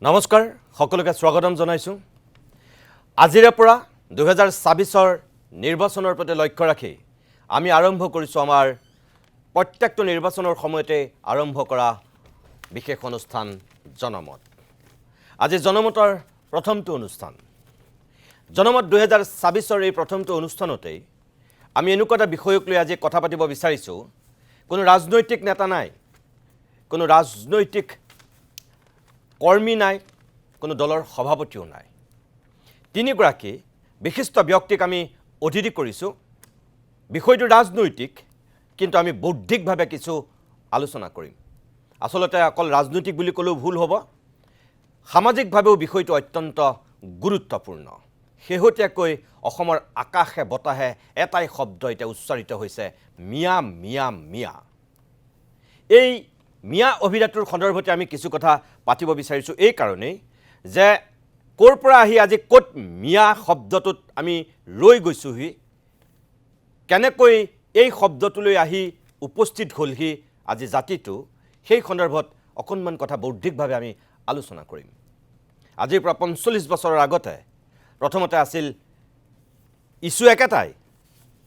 নমস্কাৰ সকলোকে স্বাগতম জনাইছো আজিৰে পৰা 2024 নিৰ্বাচনৰ প্ৰতি লক্ষ্য ৰাখি আমি আৰম্ভ কৰিছো আমাৰ প্ৰত্যেকটো নিৰ্বাচনৰ সময়তে আৰম্ভ কৰা বিশেষ অনুষ্ঠান জনমত আজি জনমতৰ প্ৰথমটো অনুষ্ঠান জনমত 2024 এই প্ৰথমটো অনুষ্ঠানতে আমি এনেকুৱা এটা বিষয়ক লৈ আজি কথা পাতিব বিচাৰিছো কোনো ৰাজনৈতিক নেতা নাই কোনো ৰাজনৈতিক কৰ্মী নাই কোনো দলৰ সভাপতিও নাই তিনিগৰাকী বিশিষ্ট ব্যক্তিক আমি অতিথি কৰিছো বিষয়টো ৰাজনৈতিক কিন্তু আমি বৌদ্ধিকভাৱে কিছু আলোচনা কৰিম আসলতে অকল ৰাজনৈতিক বুলি ক'লেও ভুল হ'ব সামাজিকভাৱেও বিষয়টো অত্যন্ত গুৰুত্বপূৰ্ণ শেহতীয়াকৈ অসমৰ আকাশে বতাহে এটাই শব্দ এতিয়া উচ্চাৰিত হৈছে মিয়া মিয়া মিয়া এই মিয়া অভিধাটোৰ সন্দৰ্ভতে আমি কিছু কথা পাতিব বিচাৰিছো এই কাৰণেই যে কোৰ পৰা আহি আজি ক'ত মিয়া শব্দটোত আমি ৰৈ গৈছোহি কেনেকৈ এই শব্দটোলৈ আহি উপস্থিত হ'লহি আজি জাতিটো সেই সন্দৰ্ভত অকণমান কথা বৌদ্ধিকভাৱে আমি আলোচনা কৰিম আজিৰ পৰা 45 বছৰৰ আগতে প্ৰথমতে আছিল ইছ্যু একেটাই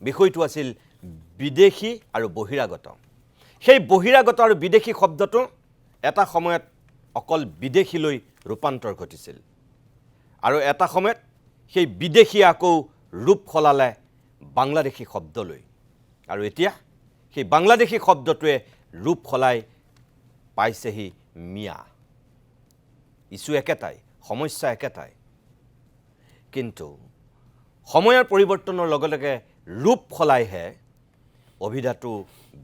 বিষয়টো আছিল বিদেশী আৰু বহিৰাগত সেই বহিৰাগত আৰু বিদেশী শব্দটো এটা সময়ত অকল বিদেশীলৈ ৰূপান্তৰ ঘটিছিল আৰু এটা সময়ত সেই বিদেশী আকৌ ৰূপ খলালে বাংলাদেশী শব্দলৈ আৰু এতিয়া সেই বাংলাদেশী শব্দটোৱে ৰূপ খলাই পাইছেহি মিয়া ইছ্যু একেটাই সমস্যা একেটাই কিন্তু সময়ৰ পৰিৱৰ্তনৰ লগে লগে ৰূপ খলাইহে অভিধাটো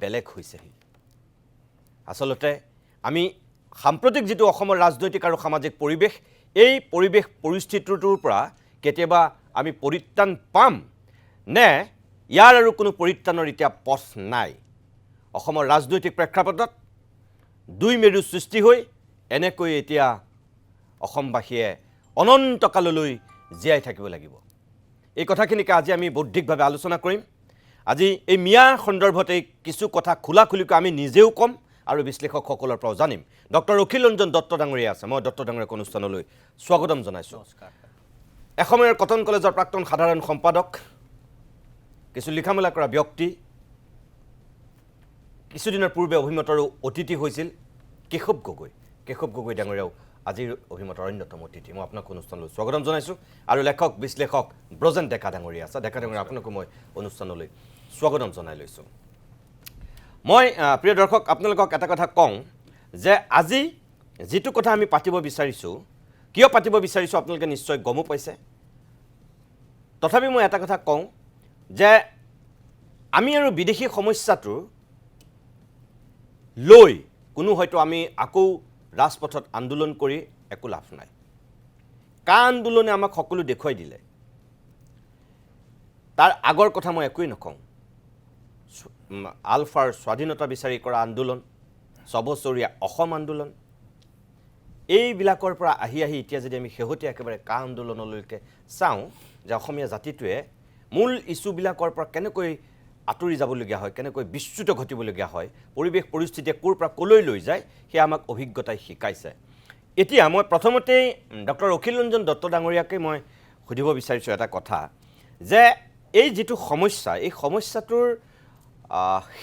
বেলেগ হৈছেহি আসলতে আমি সাম্প্ৰতিক যেটো অসমৰ ৰাজনৈতিক আৰু সামাজিক পৰিৱেশ এই পৰিৱেশ পৰিস্থিতিটোৰ পৰা কেতিয়াবা আমি পৰিত্ৰাণ পাম নে ইয়াৰ আৰু কোনো পৰিত্ৰাণৰ এতিয়া পথ নাই অসমৰ ৰাজনৈতিক প্ৰেক্ষাপটত দুই মেৰু সৃষ্টি হৈ এনেকৈ এতিয়া অসমবাসীয়ে অনন্তকাললৈ জীয়াই থাকিব লাগিব এই কথাখিনিকে আজি আমি বৌদ্ধিকভাৱে আলোচনা কৰিম আজি এই মিয়া সন্দৰ্ভতে কিছু কথা খোলাখুলিকৈ আমি নিজেও কম আৰু বিশ্লেষকসকলৰ পৰা জানিম ডক্টৰ অখিল ৰঞ্জন দত্ত ডাঙৰীয়া আছে মই দত্ত ডাঙৰীয়া অনুষ্ঠানলৈ স্বাগতম জনাইছো নমস্কাৰ এসময়ৰ কটন কলেজৰ প্ৰাক্তন সাধাৰণ সম্পাদক কিছু লিখামেলা কৰা ব্যক্তি কিছুদিনৰ পূৰ্বে অভিমতৰ অতিথি হৈছিল কেশৱ গগৈ ডাঙৰীয়াও আজিৰ অভিমতৰ অন্যতম অতিথি মই আপোনাক অনুষ্ঠানলৈ স্বাগতম জনাইছো আৰু লেখক বিশ্লেষক ব্ৰজেন ডেকা ডাঙৰীয়া আছে ডেকা ডাঙৰীয়া আপোনাকো মই অনুষ্ঠানলৈ স্বাগতম জনাই লৈছো মই প্ৰিয় দৰ্শক আপোনালোকক এটা কথা কওঁ যে আজি যেটো কথা আমি পাতিব বিচাৰিছো কিয় পাতিব বিচাৰিছো আপোনালোকে নিশ্চয় গমো পাইছে তথাপি মই এটা কথা কওঁ যে আমি আৰু বিদেশী সমস্যাটো লৈ কোনো হয়তো আমি আকৌ ৰাজপথত আন্দোলন কৰি একো লাভ নাই কা আন্দোলনে আমাক সকলো দেখুৱাই দিলে তাৰ আগৰ কথা মই একোই নকওঁ আলফাৰ স্বাধীনতা বিচাৰি কৰা আন্দোলন সবচৰীয়া অসম আন্দোলন এইবিলাকৰ পৰা আহি এতিয়া যদি আমি শেহতীয়া একেবাৰে কা আন্দোলনলৈকে চাওঁ যে অসমীয়া জাতিটোৱে মূল ইছ্যুবিলাকৰ পৰা কেনেকৈ আঁতৰি যাবলগীয়া হয় কেনেকৈ বিচ্যুত ঘটিবলগীয়া হয় পৰিৱেশ পৰিস্থিতিয়ে ক'ৰ পৰা ক'লৈ লৈ যায় সেয়া আমাক অভিজ্ঞতাই শিকাইছে এতিয়া মই প্ৰথমতেই ডক্টৰ অখিল ৰঞ্জন দত্ত ডাঙৰীয়াকে মই সুধিব বিচাৰিছোঁ এটা কথা যে এই যেটো সমস্যা এই সমস্যাটোৰ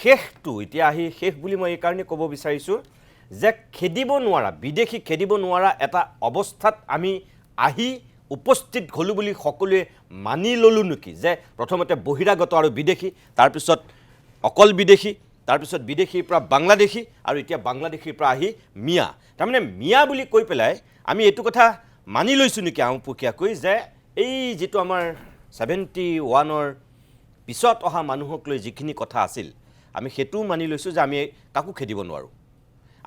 শেষটো এতিয়া আহি শেষ বুলি মই এই কাৰণে ক'ব বিচাৰিছোঁ যে খেদিব নোৱাৰা বিদেশী খেদিব নোৱাৰা এটা অৱস্থাত আমি আহি উপস্থিত হলো বুলি সকলোৱে মানি ললো নেকি যে প্ৰথমতে বহিৰাগত আৰু বিদেশী তাৰ পিছত অকল বিদেশী তাৰ পিছত বিদেশীৰ পৰা বাংলাদেশী আৰু এতিয়া বাংলাদেশীৰ পৰা আহি মিয়া তাৰমানে মিয়া বুলি কৈ পেলাই আমি এইটো কথা মানি লৈছো নেকি আউপকীয়াকৈ যে এই যেটো আমাৰ 71ৰ পিছত অহা মানুহক লৈ যিখিনি কথা আছিল আমি হেতু মানি লৈছো যে আমি কাকো খেদিব নোৱাৰো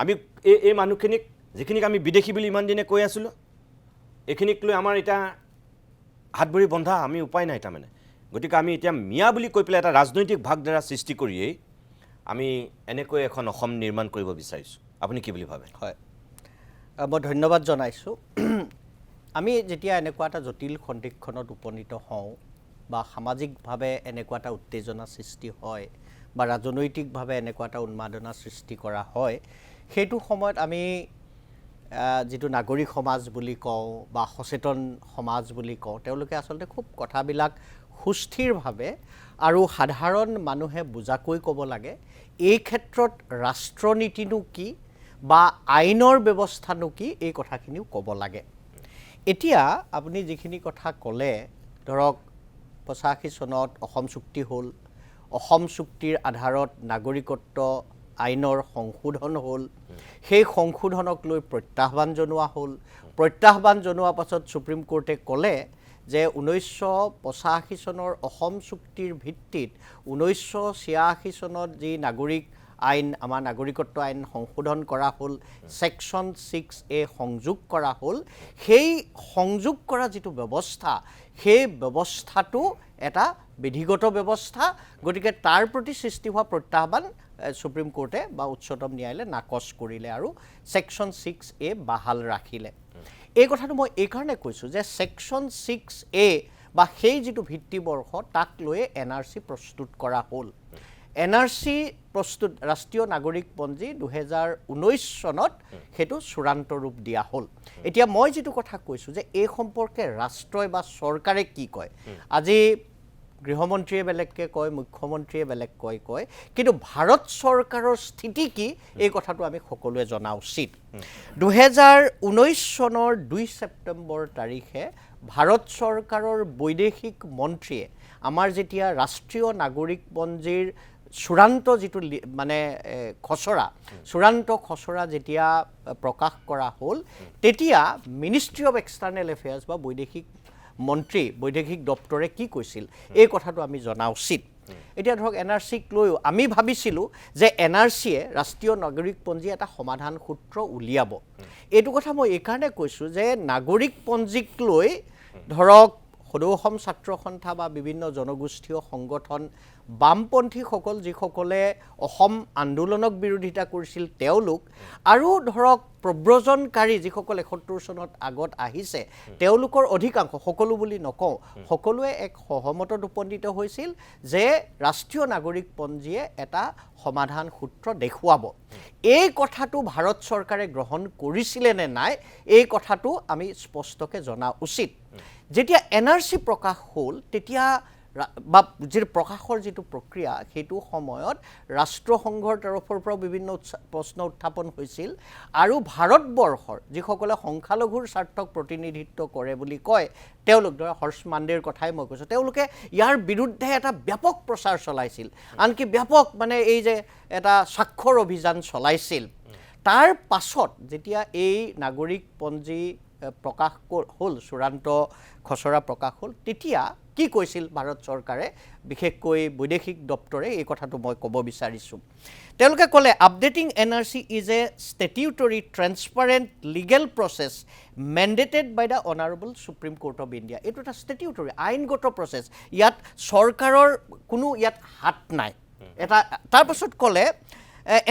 আমি এই মানুহখিনিক যিখিনিক আমি বিদেশী বুলি ইমান দিনে কৈ আছিলো এখিনিক লৈ আমাৰ এটা হাত ভৰি বন্ধা আমি উপায় নাই তাৰমানে গতিকে আমি এতিয়া মিয়া বুলি কৈ পেলাই এটা ৰাজনৈতিক ভাগধাৰা সৃষ্টি কৰিয়েই আমি এনেকৈ এখন অসম নিৰ্মাণ কৰিব বিচাৰিছো আপুনি কি বুলি ভাবে হয় মই ধন্যবাদ জনাইছো আমি যেতিয়া এনেকুৱা এটা জটিল সন্দিক্ষণত উপনীত হওঁ বা সামাজিকভাৱে এনেকুৱা এটা উত্তেজনা সৃষ্টি হয় বা ৰাজনৈতিকভাৱে এনেকুৱা এটা উন্মাদনা সৃষ্টি কৰা হয় সেইটো সময়ত আমি যিটো নাগৰিক সমাজ বুলি কওঁ বা সচেতন সমাজ বুলি কওঁ তেওঁলোকে আচলতে খুব কথাবিলাক সুস্থিৰভাৱে আৰু সাধাৰণ মানুহে বুজাকৈ ক'ব লাগে এই ক্ষেত্ৰত ৰাষ্ট্ৰনীতিনো কি বা আইনৰ ব্যৱস্থানো কি এই কথাখিনিও ক'ব লাগে এতিয়া আপুনি যিখিনি কথা ক'লে ধৰক ৮৫ চনত অসম চুক্তি হ'ল অসম চুক্তিৰ আধাৰত নাগৰিকত্ব আইনৰ সংশোধন হ'ল সেই সংশোধনক লৈ প্ৰত্যাহ্বান জনোৱা হ'ল প্ৰত্যাহ্বান জনোৱাৰ পাছত সুপ্ৰিম কোৰ্টে ক'লে যে ১৯৮৫ চনৰ অসম চুক্তিৰ ভিত্তিত ১৯৮৬ চনত যি নাগৰিক আইন আমাৰ নাগৰিকত্ব আইন সংশোধন কৰা হ'ল ছেকশ্যন 6A সংযোগ কৰা হ'ল সেই সংযোগ কৰা যিটো ব্যৱস্থা সেই ব্যৱস্থাটো এটা বিধিগত ব্যৱস্থা গতিকে তাৰ প্ৰতি সৃষ্টি হোৱা প্ৰত্যাহ্বান সুপ্ৰিম কোৰ্টে বা উচ্চতম ন্যায়ালয়ে নাকচ কৰিলে আৰু ছেকশ্যন 6A বাহাল ৰাখিলে এই কথাটো মই এইকাৰণে কৈছোঁ যে ছেকশ্যন 6A বা সেই যিটো ভিত্তিবৰ্ষ তাক লৈ NRC প্ৰস্তুত কৰা হ'ল NRC প্ৰস্তুত ৰাষ্ট্ৰীয় নাগৰিকপঞ্জী ২০১৯ চনত সেইটো চূড়ান্ত ৰূপ দিয়া হ'ল এতিয়া মই যিটো কথা কৈছোঁ যে এই সম্পৰ্কে ৰাষ্ট্ৰই বা চৰকাৰে কি কয় আজি গৃহমন্ত্ৰীয়ে বেলেগকৈ কয় মুখ্যমন্ত্ৰীয়ে বেলেগকৈ কয় কিন্তু ভাৰত চৰকাৰৰ স্থিতি কি এই কথাটো আমি সকলোৱে জনা উচিত ২০১৯ চনৰ ২ ছেপ্টেম্বৰ তাৰিখে ভাৰত চৰকাৰৰ বৈদেশিক মন্ত্ৰীয়ে আমাৰ যেতিয়া ৰাষ্ট্ৰীয় নাগৰিকপঞ্জীৰ চূড়ান্ত যিটো মানে চূড়ান্ত খচৰা যেতিয়া প্ৰকাশ কৰা হ'ল তেতিয়া মিনিষ্ট্ৰী অফ এক্সটাৰ্নেল এফেয়াৰ্ছ বা বৈদেশিক দপ্তৰে কি কৈছিল এই কথাটো আমি জনা উচিত এতিয়া ধৰক NRCক লৈও আমি ভাবিছিলোঁ যে NRCয়ে ৰাষ্ট্ৰীয় নাগৰিকপঞ্জী এটা সমাধান সূত্ৰ উলিয়াব এইটো কথা মই এইকাৰণে কৈছোঁ যে নাগৰিকপঞ্জীক লৈ ধৰক সদৌ অসম ছাত্ৰ সন্থা বা বিভিন্ন জনগোষ্ঠীয় সংগঠন বামপন্থীসকল যিসকলে অসম আন্দোলনক বিৰোধিতা কৰিছিল তেওঁলোক আৰু ধৰক প্ৰব্ৰজনকাৰী যিসকল ৭১ চনত আগত আহিছে তেওঁলোকৰ অধিকাংশ সকলো বুলি নকওঁ সকলোৱে এক সহমতত উপনীত হৈছিল যে ৰাষ্ট্ৰীয় নাগৰিকপঞ্জীয়ে এটা সমাধান সূত্ৰ দেখুৱাব এই কথাটো ভাৰত চৰকাৰে গ্ৰহণ কৰিছিলে নে নাই এই কথাটো আমি স্পষ্টকৈ জনা উচিত যেতিয়া NRC প্ৰকাশ হ'ল তেতিয়া বা যিটো প্ৰকাশৰ যিটো প্ৰক্ৰিয়া সেইটো সময়ত ৰাষ্ট্ৰসংঘৰ তৰফৰ পৰা বিভিন্ন প্ৰশ্ন উত্থাপন হৈছিল আৰু ভাৰতবৰ্ষৰ যিসকলে সংখ্যালঘুৰ স্বাৰ্থক প্ৰতিনিধিত্ব কৰে বুলি কয় তেওঁলোক ধৰা হৰ্ষ মাণ্ডেৰ কথাই মই কৈছোঁ তেওঁলোকে ইয়াৰ বিৰুদ্ধে এটা ব্যাপক প্ৰচাৰ চলাইছিল আনকি ব্যাপক মানে এই যে এটা স্বাক্ষৰ অভিযান চলাইছিল তাৰ পাছত যেতিয়া এই নাগৰিকপঞ্জী প্ৰকাশ হ'ল চূড়ান্ত খচৰা প্ৰকাশ হ'ল তেতিয়া কি কৈছিল ভাৰত চৰকাৰে বিশেষকৈ বৈদেশিক দপ্তৰে এই কথাটো মই ক'ব বিচাৰিছোঁ তেওঁলোকে ক'লে updating NRC is a statutory transparent legal process mandated by the honourable supreme court of India এইটো এটা ষ্টেটিউটৰী আইনগত প্ৰচেছ ইয়াত চৰকাৰৰ কোনো ইয়াত হাত নাই এটা তাৰপাছত ক'লে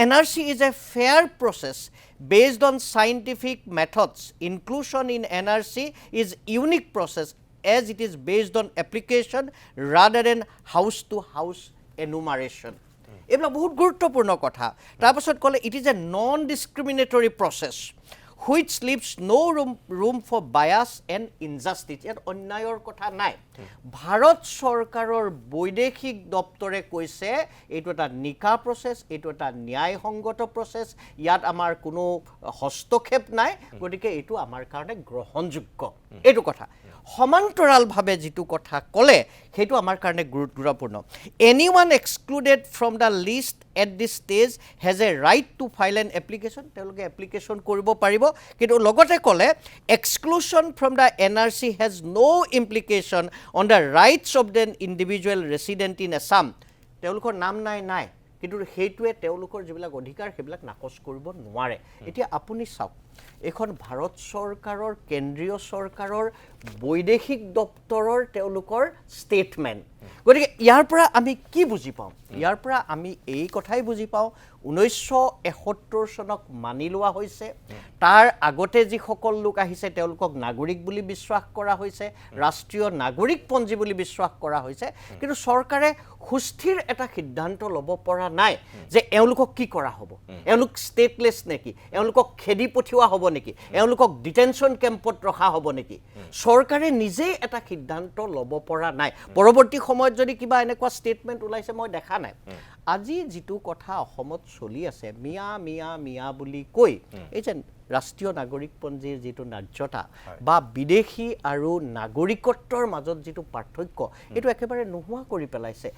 NRC is a fair process based on scientific methods. Inclusion in NRC is unique process as it is based on application rather than house-to-house enumeration. এইবিলাক বহুত গুৰুত্বপূৰ্ণ কথা তাৰপাছত ক'লে it is a non-discriminatory process which leaves no room for bias and injustice. ইয়াত অন্যায়ৰ কথা নাই ভাৰত চৰকাৰৰ বৈদেশিক দপ্তৰে কৈছে এইটো এটা নিকা প্ৰচেছ এইটো এটা ন্যায়সংগত প্ৰচেছ ইয়াত আমাৰ কোনো হস্তক্ষেপ নাই গতিকে এইটো আমাৰ কাৰণে গ্ৰহণযোগ্য এইটো কথা সমান্তৰালভাৱে যিটো কথা ক'লে সেইটো আমাৰ কাৰণে গুৰুত্বপূৰ্ণ এনিৱান excluded from the list at this stage has a right to file an application তেওঁলোকে এপ্লিকেশ্যন কৰিব পাৰিব কিন্তু লগতে ক'লে exclusion from the NRC has no' implication on the rights of the individual resident in Assam তেওঁলোকৰ নাম নাই কিন্তু সেইটোৱে তেওঁলোকৰ যিবিলাক অধিকাৰ সেইবিলাক নাকচ কৰিব নোৱাৰে এতিয়া আপুনি চাওক এখন ভাৰত চৰকাৰৰ কেন্দ্ৰীয় চৰকাৰৰ বৈদেশিক দপ্তৰৰ তেওঁলোকৰ ষ্টেটমেণ্ট গতিকে ইয়াৰ পৰা আমি কি বুজি পাওঁ ইয়াৰ পৰা আমি এই কথাই বুজি পাওঁ ১৯৭১ চনক মানি লোৱা হৈছে তাৰ আগতে যিসকল লোক আহিছে তেওঁলোকক নাগৰিক বুলি বিশ্বাস কৰা হৈছে ৰাষ্ট্ৰীয় নাগৰিকপঞ্জী বুলি বিশ্বাস কৰা হৈছে কিন্তু চৰকাৰে সুস্থিৰ এটা সিদ্ধান্ত ল'ব পৰা নাই যে এওঁলোকক কি কৰা হ'ব, এওঁলোক ষ্টেটলেছ নেকি, এওঁলোকক খেদি পঠিওৱা হ'ব নেকি, এওঁলোকক ডিটেনশ্যন কেম্পত ৰখা হ'ব নেকি, চৰকাৰে নিজেই এটা সিদ্ধান্ত ল'ব পৰা নাই। পৰৱৰ্তী সময়ত যদি কিবা এনেকুৱা ষ্টেটমেণ্ট ওলাইছে মই দেখা নাই। আজি যিটো কথা অসমত চলি আছে, মিয়া মিয়া মিয়া বুলি কৈ এই যে ৰাষ্ট্ৰীয় নাগৰিকপঞ্জীৰ যিটো ন্যায্যতা বা বিদেশী আৰু নাগৰিকত্বৰ মাজত যিটো পাৰ্থক্য, এইটো একেবাৰে নোহোৱা কৰি পেলাইছে।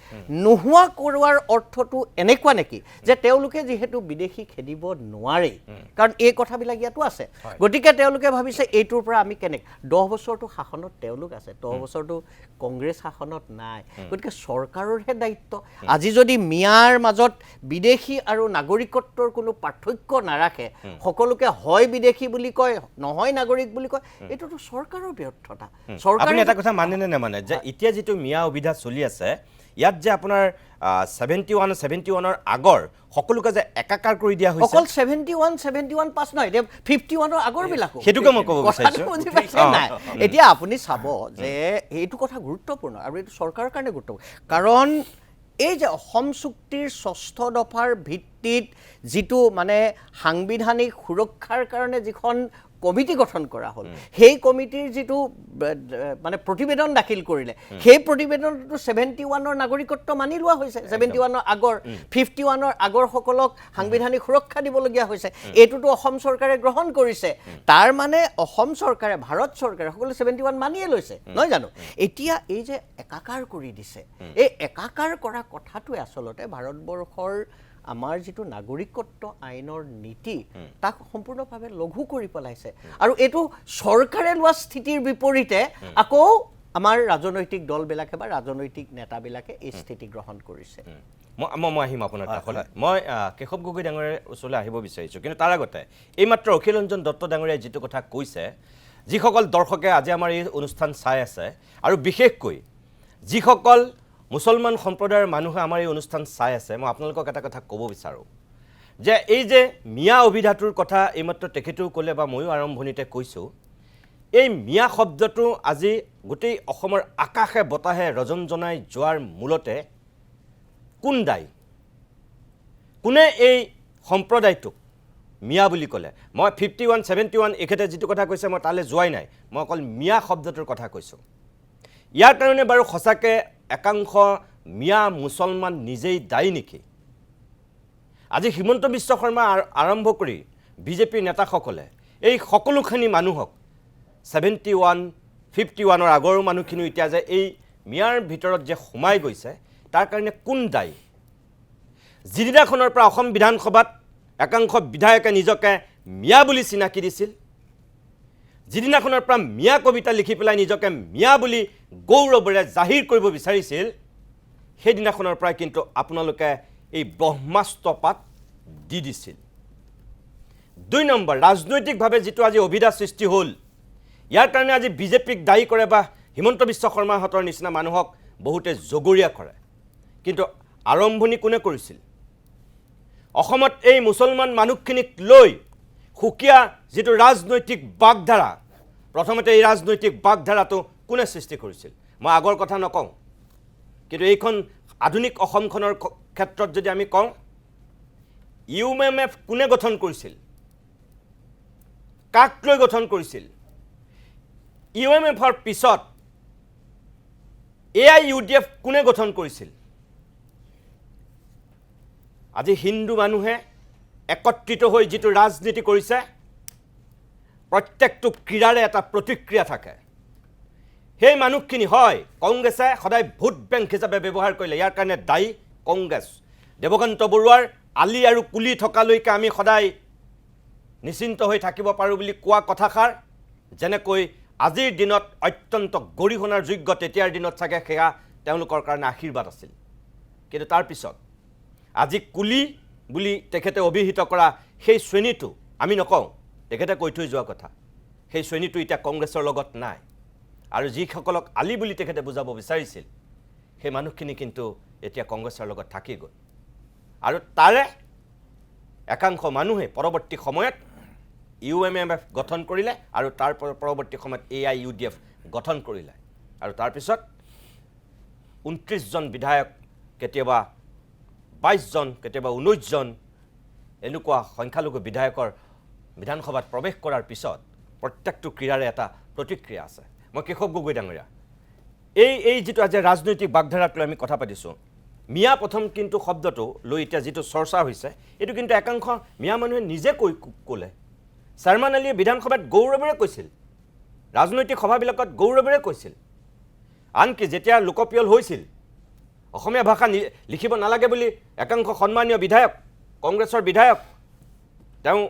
নোহোৱা কৰোৱাৰ অৰ্থটো এনেকুৱা নেকি যে তেওঁলোকে যিহেতু বিদেশী খেদিব নোৱাৰে, কাৰণ এই কথাবিলাক ইয়াতো আছে, গতিকে তেওঁলোকে ভাবিছে এইটোৰ পৰা আমি কেনেকৈ 10 বছৰটো শাসনত তেওঁলোক আছে, 10 বছৰটো কংগ্ৰেছ শাসনত নাই, গতিকে চৰকাৰৰহে দায়িত্ব। আজি যদি মিয়াৰ মাজত বিদেশী আৰু নাগৰিকত্বৰ কোনো পাৰ্থক্য নাৰাখে, সকলোকে হয় বিদেশী বুলি কয়, নহয় নাগৰিক বুলি কয়, এইটোতো চৰকাৰৰ ব্যৰ্থতা। আপুনি এটা কথা মানে নে নামানে যে এতিয়া যিটো মিয়া অভিধা চলি আছে, ইয়াত যে আপোনাৰ 71ৰ আগৰ সকলোকে যে একাকাৰ কৰি দিয়া হৈছে, অকল 71 পাছ নহয়, এতিয়া 51ৰ আগৰবিলাকো, সেইটোকে মই ক'ব বিচাৰিছোঁ। এতিয়া আপুনি চাব যে এইটো কথা গুৰুত্বপূৰ্ণ আৰু এইটো চৰকাৰৰ কাৰণে গুৰুত্বপূৰ্ণ, কাৰণ এই যে অসম চুক্তিৰ 6ষ্ঠ দফাৰ ভিত্তিত যিটো মানে সাংবিধানিক সুৰক্ষাৰ কাৰণে যিখন কমিটি গঠন কৰা হ'ল, সেই কমিটিৰ যিটো মানে প্ৰতিবেদন দাখিল কৰিলে, সেই প্ৰতিবেদনটো 71ৰ নাগৰিকত্ব মানি লোৱা হৈছে, 71ৰ আগৰ 51ৰ আগৰসকলক সাংবিধানিক সুৰক্ষা দিবলগীয়া হৈছে, এইটোতো অসম চৰকাৰে গ্ৰহণ কৰিছে। তাৰ মানে অসম চৰকাৰে, ভাৰত চৰকাৰে সকলোৱে 71 মানিয়ে লৈছে, নহয় জানো? এতিয়া এই যে একাকাৰ কৰি দিছে, এই একাকাৰ কৰা কথাটোৱে আচলতে ভাৰতবৰ্ষৰ আমাৰ যিটো নাগৰিকত্ব আইনৰ নীতি তাক সম্পূৰ্ণভাৱে লঘু কৰি পেলাইছে। আৰু এইটো চৰকাৰে লোৱা স্থিতিৰ বিপৰীতে আকৌ আমাৰ ৰাজনৈতিক দলবিলাকে বা ৰাজনৈতিক নেতাবিলাকে এই স্থিতি গ্ৰহণ কৰিছে। মই আহিম আপোনাৰ কাষলৈ। মই কেশৱ গগৈ ডাঙৰীয়াৰ ওচৰলৈ আহিব বিচাৰিছোঁ, কিন্তু তাৰ আগতে এইমাত্ৰ অখিল ৰঞ্জন দত্ত ডাঙৰীয়াই যিটো কথা কৈছে, যিসকল দৰ্শকে আজি আমাৰ এই অনুষ্ঠান চাই আছে আৰু বিশেষকৈ যিসকল মুছলমান সম্প্ৰদায়ৰ মানুহে আমাৰ এই অনুষ্ঠান চাই আছে, মই আপোনালোকক এটা কথা ক'ব বিচাৰোঁ যে এই যে মিয়া অভিধাটোৰ কথা এইমাত্ৰ তেখেতেও ক'লে বা ময়ো আৰম্ভণিতে কৈছোঁ, এই মিয়া শব্দটো আজি গোটেই অসমৰ আকাশে বতাহে ৰজনজনাই যোৱাৰ মূলতে কোন দায়ী? কোনে এই সম্প্ৰদায়টোক মিয়া বুলি ক'লে? মই 51, 71 এখেতে যিটো কথা কৈছে মই তালৈ যোৱাই নাই, মই অকল মিয়া শব্দটোৰ কথা কৈছোঁ। ইয়াৰ কাৰণে বাৰু সঁচাকৈ একাংশ মিয়া মুছলমান নিজেই দায়ী নেকি? আজি হিমন্ত বিশ্ব শৰ্মা আৰম্ভ কৰি বিজেপিৰ নেতাসকলে এই সকলোখিনি মানুহক 71, 51ৰ আগৰ মানুহখিনি এতিয়া যে এই মিয়াৰ ভিতৰত যে সোমাই গৈছে, তাৰ কাৰণে কোন দায়ী? যিদিনাখনৰ পৰা অসম বিধানসভাত একাংশ বিধায়কে নিজকে মিয়া বুলি চিনাকি দিছিল, যিদিনাখনৰ পৰা মিয়া কবিতা লিখি পেলাই নিজকে মিয়া বুলি গৌৰৱেৰে জাহিৰ কৰিব বিচাৰিছিল, সেইদিনাখনৰ পৰাই কিন্তু আপোনালোকে এই ব্ৰহ্মাস্ত্ৰপাত দি দিছিল। 2 নম্বৰ, ৰাজনৈতিকভাৱে যিটো আজি অভিধা সৃষ্টি হ'ল, ইয়াৰ কাৰণে আজি বিজেপিক দায়ী কৰে বা হিমন্ত বিশ্ব শৰ্মাহঁতৰ নিচিনা মানুহক বহুতে জগৰীয়া কৰে, কিন্তু আৰম্ভণি কোনে কৰিছিল? অসমত এই মুছলমান মানুহখিনিক লৈ সুকীয়া যিটো ৰাজনৈতিক বাগধাৰা, প্ৰথমতে এই ৰাজনৈতিক বাগধাৰাটো কোনে সৃষ্টি কৰিছিল? মই আগৰ কথা নকওঁ, কিন্তু এইখন আধুনিক অসমখনৰ ক্ষেত্ৰত যদি আমি কওঁ, UMMF কোনে গঠন কৰিছিল? কাক লৈ গঠন কৰিছিল? UMMFৰ পিছত AIUDF কোনে গঠন কৰিছিল? আজি হিন্দু মানুহে একত্ৰিত হৈ যিটো ৰাজনীতি কৰিছে, প্ৰত্যেকটো ক্ৰীড়াৰে এটা প্ৰতিক্ৰিয়া থাকে। সেই মানুহখিনি হয় কংগ্ৰেছে সদায় ভোট বেংক হিচাপে ব্যৱহাৰ কৰিলে, ইয়াৰ কাৰণে দায়ী কংগ্ৰেছ। দেৱকান্ত বৰুৱাৰ আলি আৰু কুলি থকালৈকে আমি সদায় নিশ্চিন্ত হৈ থাকিব পাৰোঁ বুলি কোৱা কথাষাৰ যেনেকৈ আজিৰ দিনত অত্যন্ত গৰিহণাৰ যোগ্য, তেতিয়াৰ দিনত চাগে সেয়া তেওঁলোকৰ কাৰণে আশীৰ্বাদ আছিল। কিন্তু তাৰপিছত আজি কুলি বুলি তেখেতে অভিহিত কৰা সেই শ্ৰেণীটো আমি নকওঁ, তেখেতে কৈ থৈ যোৱা কথা, সেই শ্ৰেণীটো এতিয়া কংগ্ৰেছৰ লগত নাই। আৰু যিসকলক আলি বুলি তেখেতে বুজাব বিচাৰিছিল, সেই মানুহখিনি কিন্তু এতিয়া কংগ্ৰেছৰ লগত থাকি গ'ল। আৰু তাৰে একাংশ মানুহে পৰৱৰ্তী সময়ত UMMF গঠন কৰিলে আৰু তাৰ পৰৱৰ্তী সময়ত AIUDF গঠন কৰিলে। আৰু তাৰপিছত 29জন বিধায়ক কেতিয়াবা 22 জন কেতিয়াবা 19 জন এনেকুৱা সংখ্যালঘু বিধায়কৰ বিধানসভাত প্ৰৱেশ কৰাৰ পিছত প্ৰত্যেকটো ক্ৰীড়াৰে এটা প্ৰতিক্ৰিয়া আছে মই কেশৱ গগৈ ডাঙৰীয়া এই যিটো আজি ৰাজনৈতিক বাগধাৰাক লৈ আমি কথা পাতিছোঁ মিয়া প্ৰথম কিন্তু শব্দটো লৈ এতিয়া যিটো চৰ্চা হৈছে এইটো কিন্তু একাংশ মিয়া মানুহে নিজে ক'লে শৰ্মান আলীয়ে বিধানসভাত গৌৰৱেৰে কৈছিল ৰাজনৈতিক সভাবিলাকত গৌৰৱেৰে কৈছিল আনকি যেতিয়া লোকপ্ৰিয় হৈছিল অসমীয়া ভাষা লিখিব নালাগে বুলি একাংশ সন্মানীয় বিধায়ক কংগ্ৰেছৰ বিধায়ক তেওঁ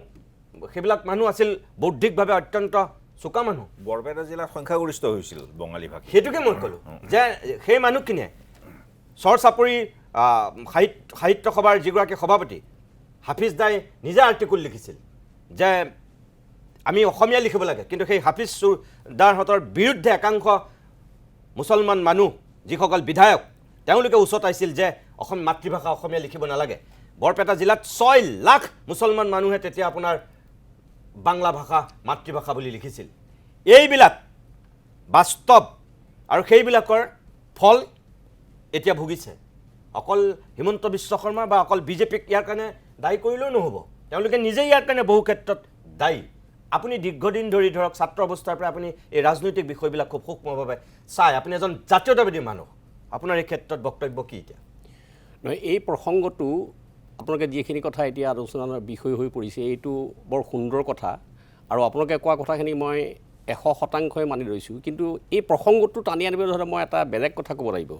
সেইবিলাক মানুহ আছিল বৌদ্ধিকভাৱে অত্যন্ত চোকা মানুহ বৰপেটা জিলাত সংখ্যাগৰিষ্ঠ হৈছিল বঙালী ভাষী সেইটোকে মই ক'লোঁ যে সেই মানুহখিনিয়ে চৰ চাপৰি সাহিত্য সভাৰ যিগৰাকী সভাপতি হাফিজ দাই নিজে আৰ্টিকুল লিখিছিল যে আমি অসমীয়া লিখিব লাগে কিন্তু সেই হাফিজ দাৰহঁতৰ বিৰুদ্ধে একাংশ মুছলমান মানুহ যিসকল বিধায়ক তেওঁলোকে উচতাইছিল যে অসম মাতৃভাষা অসমীয়া লিখিব নালাগে বৰপেটা জিলাত 6 লাখ মুছলমান মানুহে তেতিয়া আপোনাৰ বাংলা ভাষা মাতৃভাষা বুলি লিখিছিল এইবিলাক বাস্তৱ আৰু সেইবিলাকৰ ফল এতিয়া ভুগিছে অকল হিমন্ত বিশ্ব শৰ্মা বা অকল বিজেপিক ইয়াৰ কাৰণে দায়ী কৰিলেও নহ'ব তেওঁলোকে নিজে ইয়াৰ কাৰণে বহু ক্ষেত্ৰত দায়ী আপুনি দীৰ্ঘদিন ধৰি ধৰক ছাত্ৰ অৱস্থাৰ পৰা আপুনি এই ৰাজনৈতিক বিষয়বিলাক খুব সূক্ষ্মভাৱে চাই আপুনি এজন জাতীয়তাবাদী মানুহ আপোনাৰ এই ক্ষেত্ৰত বক্তব্য কি এতিয়া নহয় এই প্ৰসংগটো আপোনালোকে যিখিনি কথা এতিয়া আলোচনাৰ বিষয় হৈ পৰিছে এইটো বৰ সুন্দৰ কথা আৰু আপোনালোকে কোৱা কথাখিনি মই 100% মানি লৈছোঁ কিন্তু এই প্ৰসংগটো টানি আনিবলৈ হ'লে মই এটা বেলেগ কথা ক'ব লাগিব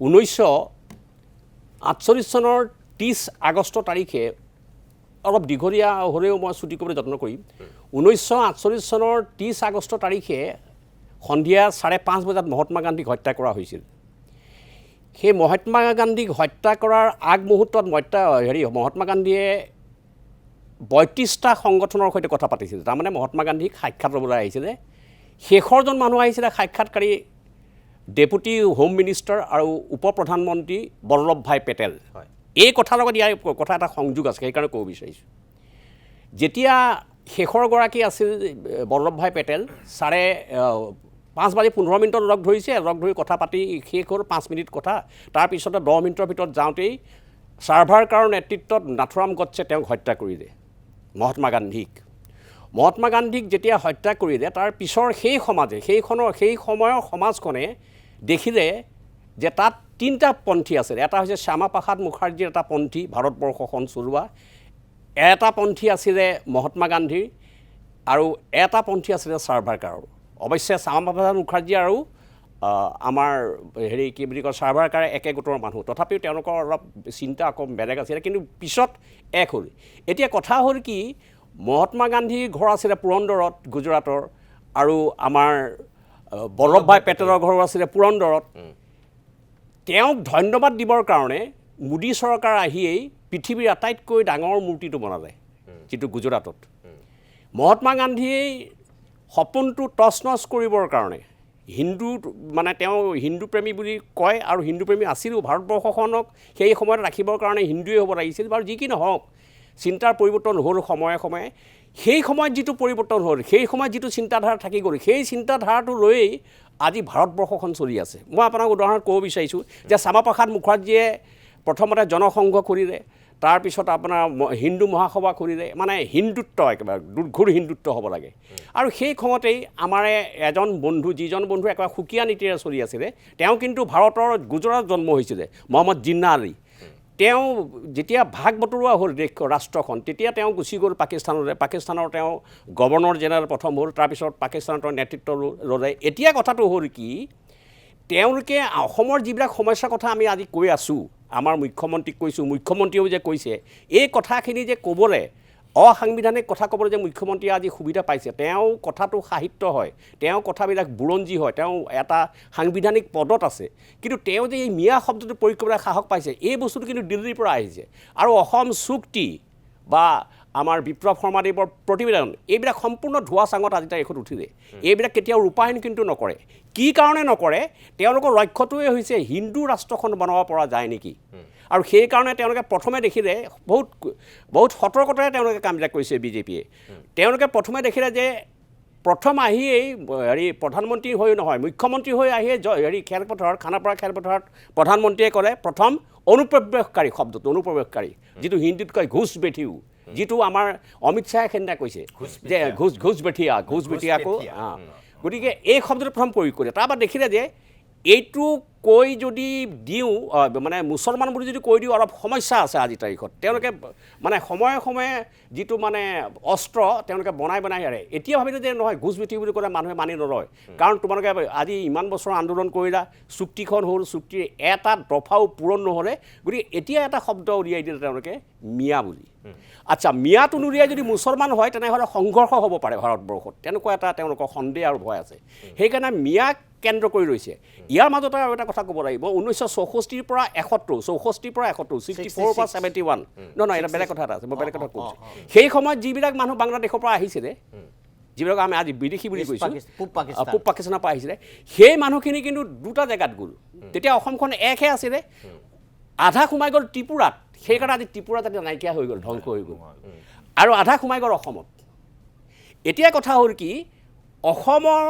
1948 চনৰ 30 আগষ্ট তাৰিখে অলপ দীঘলীয়া হ'লেও মই ছুটি কৰিবলৈ যত্ন কৰিম 1948 চনৰ 30 আগষ্ট তাৰিখে সন্ধিয়া 5:30 বজাত মহাত্মা গান্ধীক হত্যা কৰা হৈছিল সেই মহাত্মা গান্ধীক হত্যা কৰাৰ আগমুহূৰ্তত মহাত্মা গান্ধীয়ে 32টা সংগঠনৰ সৈতে কথা পাতিছিল তাৰমানে মহাত্মা গান্ধীক সাক্ষাৎ ল'বলৈ আহিছিলে শেষৰজন মানুহ আহিছিলে সাক্ষাৎকাৰী ডেপুটি হোম মিনিষ্টাৰ আৰু উপ প্ৰধানমন্ত্ৰী বল্লভ ভাই পেটেল এই কথাৰ লগত ইয়াৰ কথা এটা সংযোগ আছে সেইকাৰণে ক'ব বিচাৰিছোঁ যেতিয়া শেষৰগৰাকী আছিল বল্লভ ভাই পেটেল 5:15 লগ ধৰিছে লগ ধৰি কথা পাতি শেষ হ'ল 5 মিনিট কথা তাৰপিছতে 10 মিনিটৰ ভিতৰত যাওঁতেই ছাৰ্ভাৰকাৰৰ নেতৃত্বত নাথুৰাম গডছে তেওঁক হত্যা কৰিলে মহাত্মা গান্ধীক যেতিয়া হত্যা কৰিলে তাৰ পিছৰ সেই সমাজে সেই সময়ৰ সমাজখনে দেখিলে যে তাত 3টা পন্থী আছিল এটা হৈছে শ্যামা প্ৰসাদ মুখাৰ্জীৰ এটা পন্থী ভাৰতবৰ্ষখন চলোৱা এটা পন্থী আছিলে মহাত্মা গান্ধীৰ আৰু এটা পন্থী আছিলে ছাৰ্ভাৰকাৰৰ অৱশ্যে শ্যামা প্ৰসাদ মুখাৰ্জী আৰু আমাৰ কি বুলি কয় ছাৰ্ভাৰকাৰে একে গোটৰ মানুহ তথাপিও তেওঁলোকৰ অলপ চিন্তা অকণ বেলেগ আছিলে কিন্তু পিছত এক হ'ল এতিয়া কথা হ'ল কি মহাত্মা গান্ধীৰ ঘৰ আছিলে পুৰন্দৰত গুজৰাটৰ আৰু আমাৰ বল্লভ ভাই পেটেলৰ ঘৰ আছিলে পুৰন্দৰত তেওঁক ধন্যবাদ দিবৰ কাৰণে মোদী চৰকাৰ আহিয়েই পৃথিৱীৰ আটাইতকৈ ডাঙৰ মূৰ্তিটো বনালে যিটো গুজৰাটত মহাত্মা গান্ধীয়ে সপোনটো তছনছ কৰিবৰ কাৰণে হিন্দু মানে তেওঁ হিন্দু প্ৰেমী বুলি কয় আৰু হিন্দু প্ৰেমী আছিলো ভাৰতবৰ্ষখনক সেই সময়ত ৰাখিবৰ কাৰণে হিন্দুৱে হ'ব লাগিছিল বাৰু যি কি নহওক চিন্তাৰ পৰিৱৰ্তন হ'ল সময়ে সময়ে সেই সময়ত যিটো পৰিৱৰ্তন হ'ল সেই সময়ত যিটো চিন্তাধাৰা থাকি গ'ল সেই চিন্তাধাৰাটো লৈয়ে আজি ভাৰতবৰ্ষখন চলি আছে মই আপোনাক উদাহৰণত ক'ব বিচাৰিছোঁ যে শ্যামা প্ৰসাদ মুখাৰ্জীয়ে প্ৰথমতে জনসংঘ কৰিলে তাৰপিছত আপোনাৰ হিন্দু মহাসভা কৰিলে মানে হিন্দুত্ব একেবাৰে দুৰ্ঘোৰ হিন্দুত্ব হ'ব লাগে আৰু সেই সময়তেই আমাৰ এজন বন্ধু যিজন বন্ধু একেবাৰে সুকীয়া নীতিৰে চলি আছিলে তেওঁ কিন্তু ভাৰতৰ গুজৰাট জন্ম হৈছিলে মহম্মদ জিন্না আলী তেওঁ যেতিয়া ভাগ বতৰুৱা হ'ল ৰাষ্ট্ৰখন তেতিয়া তেওঁ গুচি গ'ল পাকিস্তানলৈ পাকিস্তানৰ তেওঁ গভৰ্ণৰ জেনেৰেল প্ৰথম হ'ল তাৰপিছত পাকিস্তানৰ তেওঁ নেতৃত্ব ল'লে এতিয়া কথাটো হ'ল কি তেওঁলোকে অসমৰ যিবিলাক সমস্যাৰ কথা আমি আজি কৈ আছোঁ আমাৰ মুখ্যমন্ত্ৰীক কৈছোঁ মুখ্যমন্ত্ৰীয়েও যে কৈছে এই কথাখিনি যে ক'বলৈ অসাংবিধানিক কথা ক'বলৈ যে মুখ্যমন্ত্ৰীয়ে আজি সুবিধা পাইছে তেওঁ কথাটো সাহিত্য হয় তেওঁ কথাবিলাক বুৰঞ্জী হয় তেওঁ এটা সাংবিধানিক পদত আছে কিন্তু তেওঁ যে এই মিয়া শব্দটো প্ৰয়োগ কৰিবলৈ সাহস পাইছে এই বস্তুটো কিন্তু দিল্লীৰ পৰা আহিছে আৰু অসম চুক্তি বা আমাৰ বিপ্লৱ শৰ্মাদেৱৰ প্ৰতিবেদন এইবিলাক সম্পূৰ্ণ ধোৱা চাঙত আজি তাৰিখত উঠিলে এইবিলাক কেতিয়াও ৰূপায়ণ কিন্তু নকৰে কি কাৰণে নকৰে তেওঁলোকৰ লক্ষ্যটোৱে হৈছে হিন্দু ৰাষ্ট্ৰখন বনাব পৰা যায় নেকি আৰু সেই কাৰণে তেওঁলোকে প্ৰথমে দেখিলে বহুত সতৰ্কতাৰে তেওঁলোকে কামবিলাক কৰিছে বিজেপিয়ে তেওঁলোকে প্ৰথমে দেখিলে যে প্ৰথম আহিয়েই হেৰি প্ৰধানমন্ত্ৰী হৈ নহয় মুখ্যমন্ত্ৰী হৈ আহিয়ে হেৰি খেলপথাৰত খানাপাৰা খেলপথাৰত প্ৰধানমন্ত্ৰীয়ে কৰে প্ৰথম অনুপ্ৰৱেশকাৰী শব্দটো অনুপ্ৰৱেশকাৰী যিটো হিন্দীত কয় ঘোষ বেঠিও যিটো আমাৰ অমিত শ্বাহে সেইদিনা কৈছে যে ঘোষ বেঠিয়াকো গতিকে এই শব্দটো প্ৰথম প্ৰয়োগ কৰে তাৰপৰা দেখিলে যে এইটো কৈ যদি দিওঁ মানে মুছলমান বুলি যদি কৈ দিওঁ অলপ সমস্যা আছে আজিৰ তাৰিখত তেওঁলোকে মানে সময়ে সময়ে যিটো মানে অস্ত্ৰ তেওঁলোকে বনাই আৰে এতিয়া ভাবিলে যে নহয় ঘোষ বেঠি বুলি ক'লে মানুহে মানি নলয় কাৰণ তোমালোকে আজি ইমান বছৰ আন্দোলন কৰিলা চুক্তিখন হ'ল চুক্তিৰ এটা দফাও পূৰণ নহ'লে গতিকে এতিয়া এটা শব্দ উলিয়াই দিলে তেওঁলোকে মিয়া বুলি আচ্ছা মিয়াটো নুলিয়াই যদি মুছলমান হয় তেনেহ'লে সংঘৰ্ষ হ'ব পাৰে ভাৰতবৰ্ষত তেনেকুৱা এটা তেওঁলোকৰ সন্দেহ আৰু ভয় আছে সেইকাৰণে মিয়াক কেন্দ্ৰ কৰি ৰৈছে ইয়াৰ মাজতে আৰু এটা কথা ক'ব লাগিব 1964 পৰা 71 64 পৰা 71 64 পৰা 71 নহয় এটা বেলেগ কথা এটা আছে মই বেলেগ কথা কৈছোঁ সেই সময়ত যিবিলাক মানুহ বাংলাদেশৰ পৰা আহিছিলে যিবিলাক আমি আজি বিদেশী বুলি কৈছোঁ পূব পাকিস্তানৰ পৰা আহিছিলে সেই মানুহখিনি কিন্তু দুটা জেগাত গ'ল তেতিয়া অসমখন একহে আছিলে আধা সোমাই গ'ল ত্ৰিপুৰাত সেইকাৰণে আজি ত্ৰিপুৰা যাতে নাইকিয়া হৈ গ'ল ধ্বংস হৈ গ'ল আৰু আধা সোমাই গ'ল অসমত এতিয়া কথা হ'ল কি অসমৰ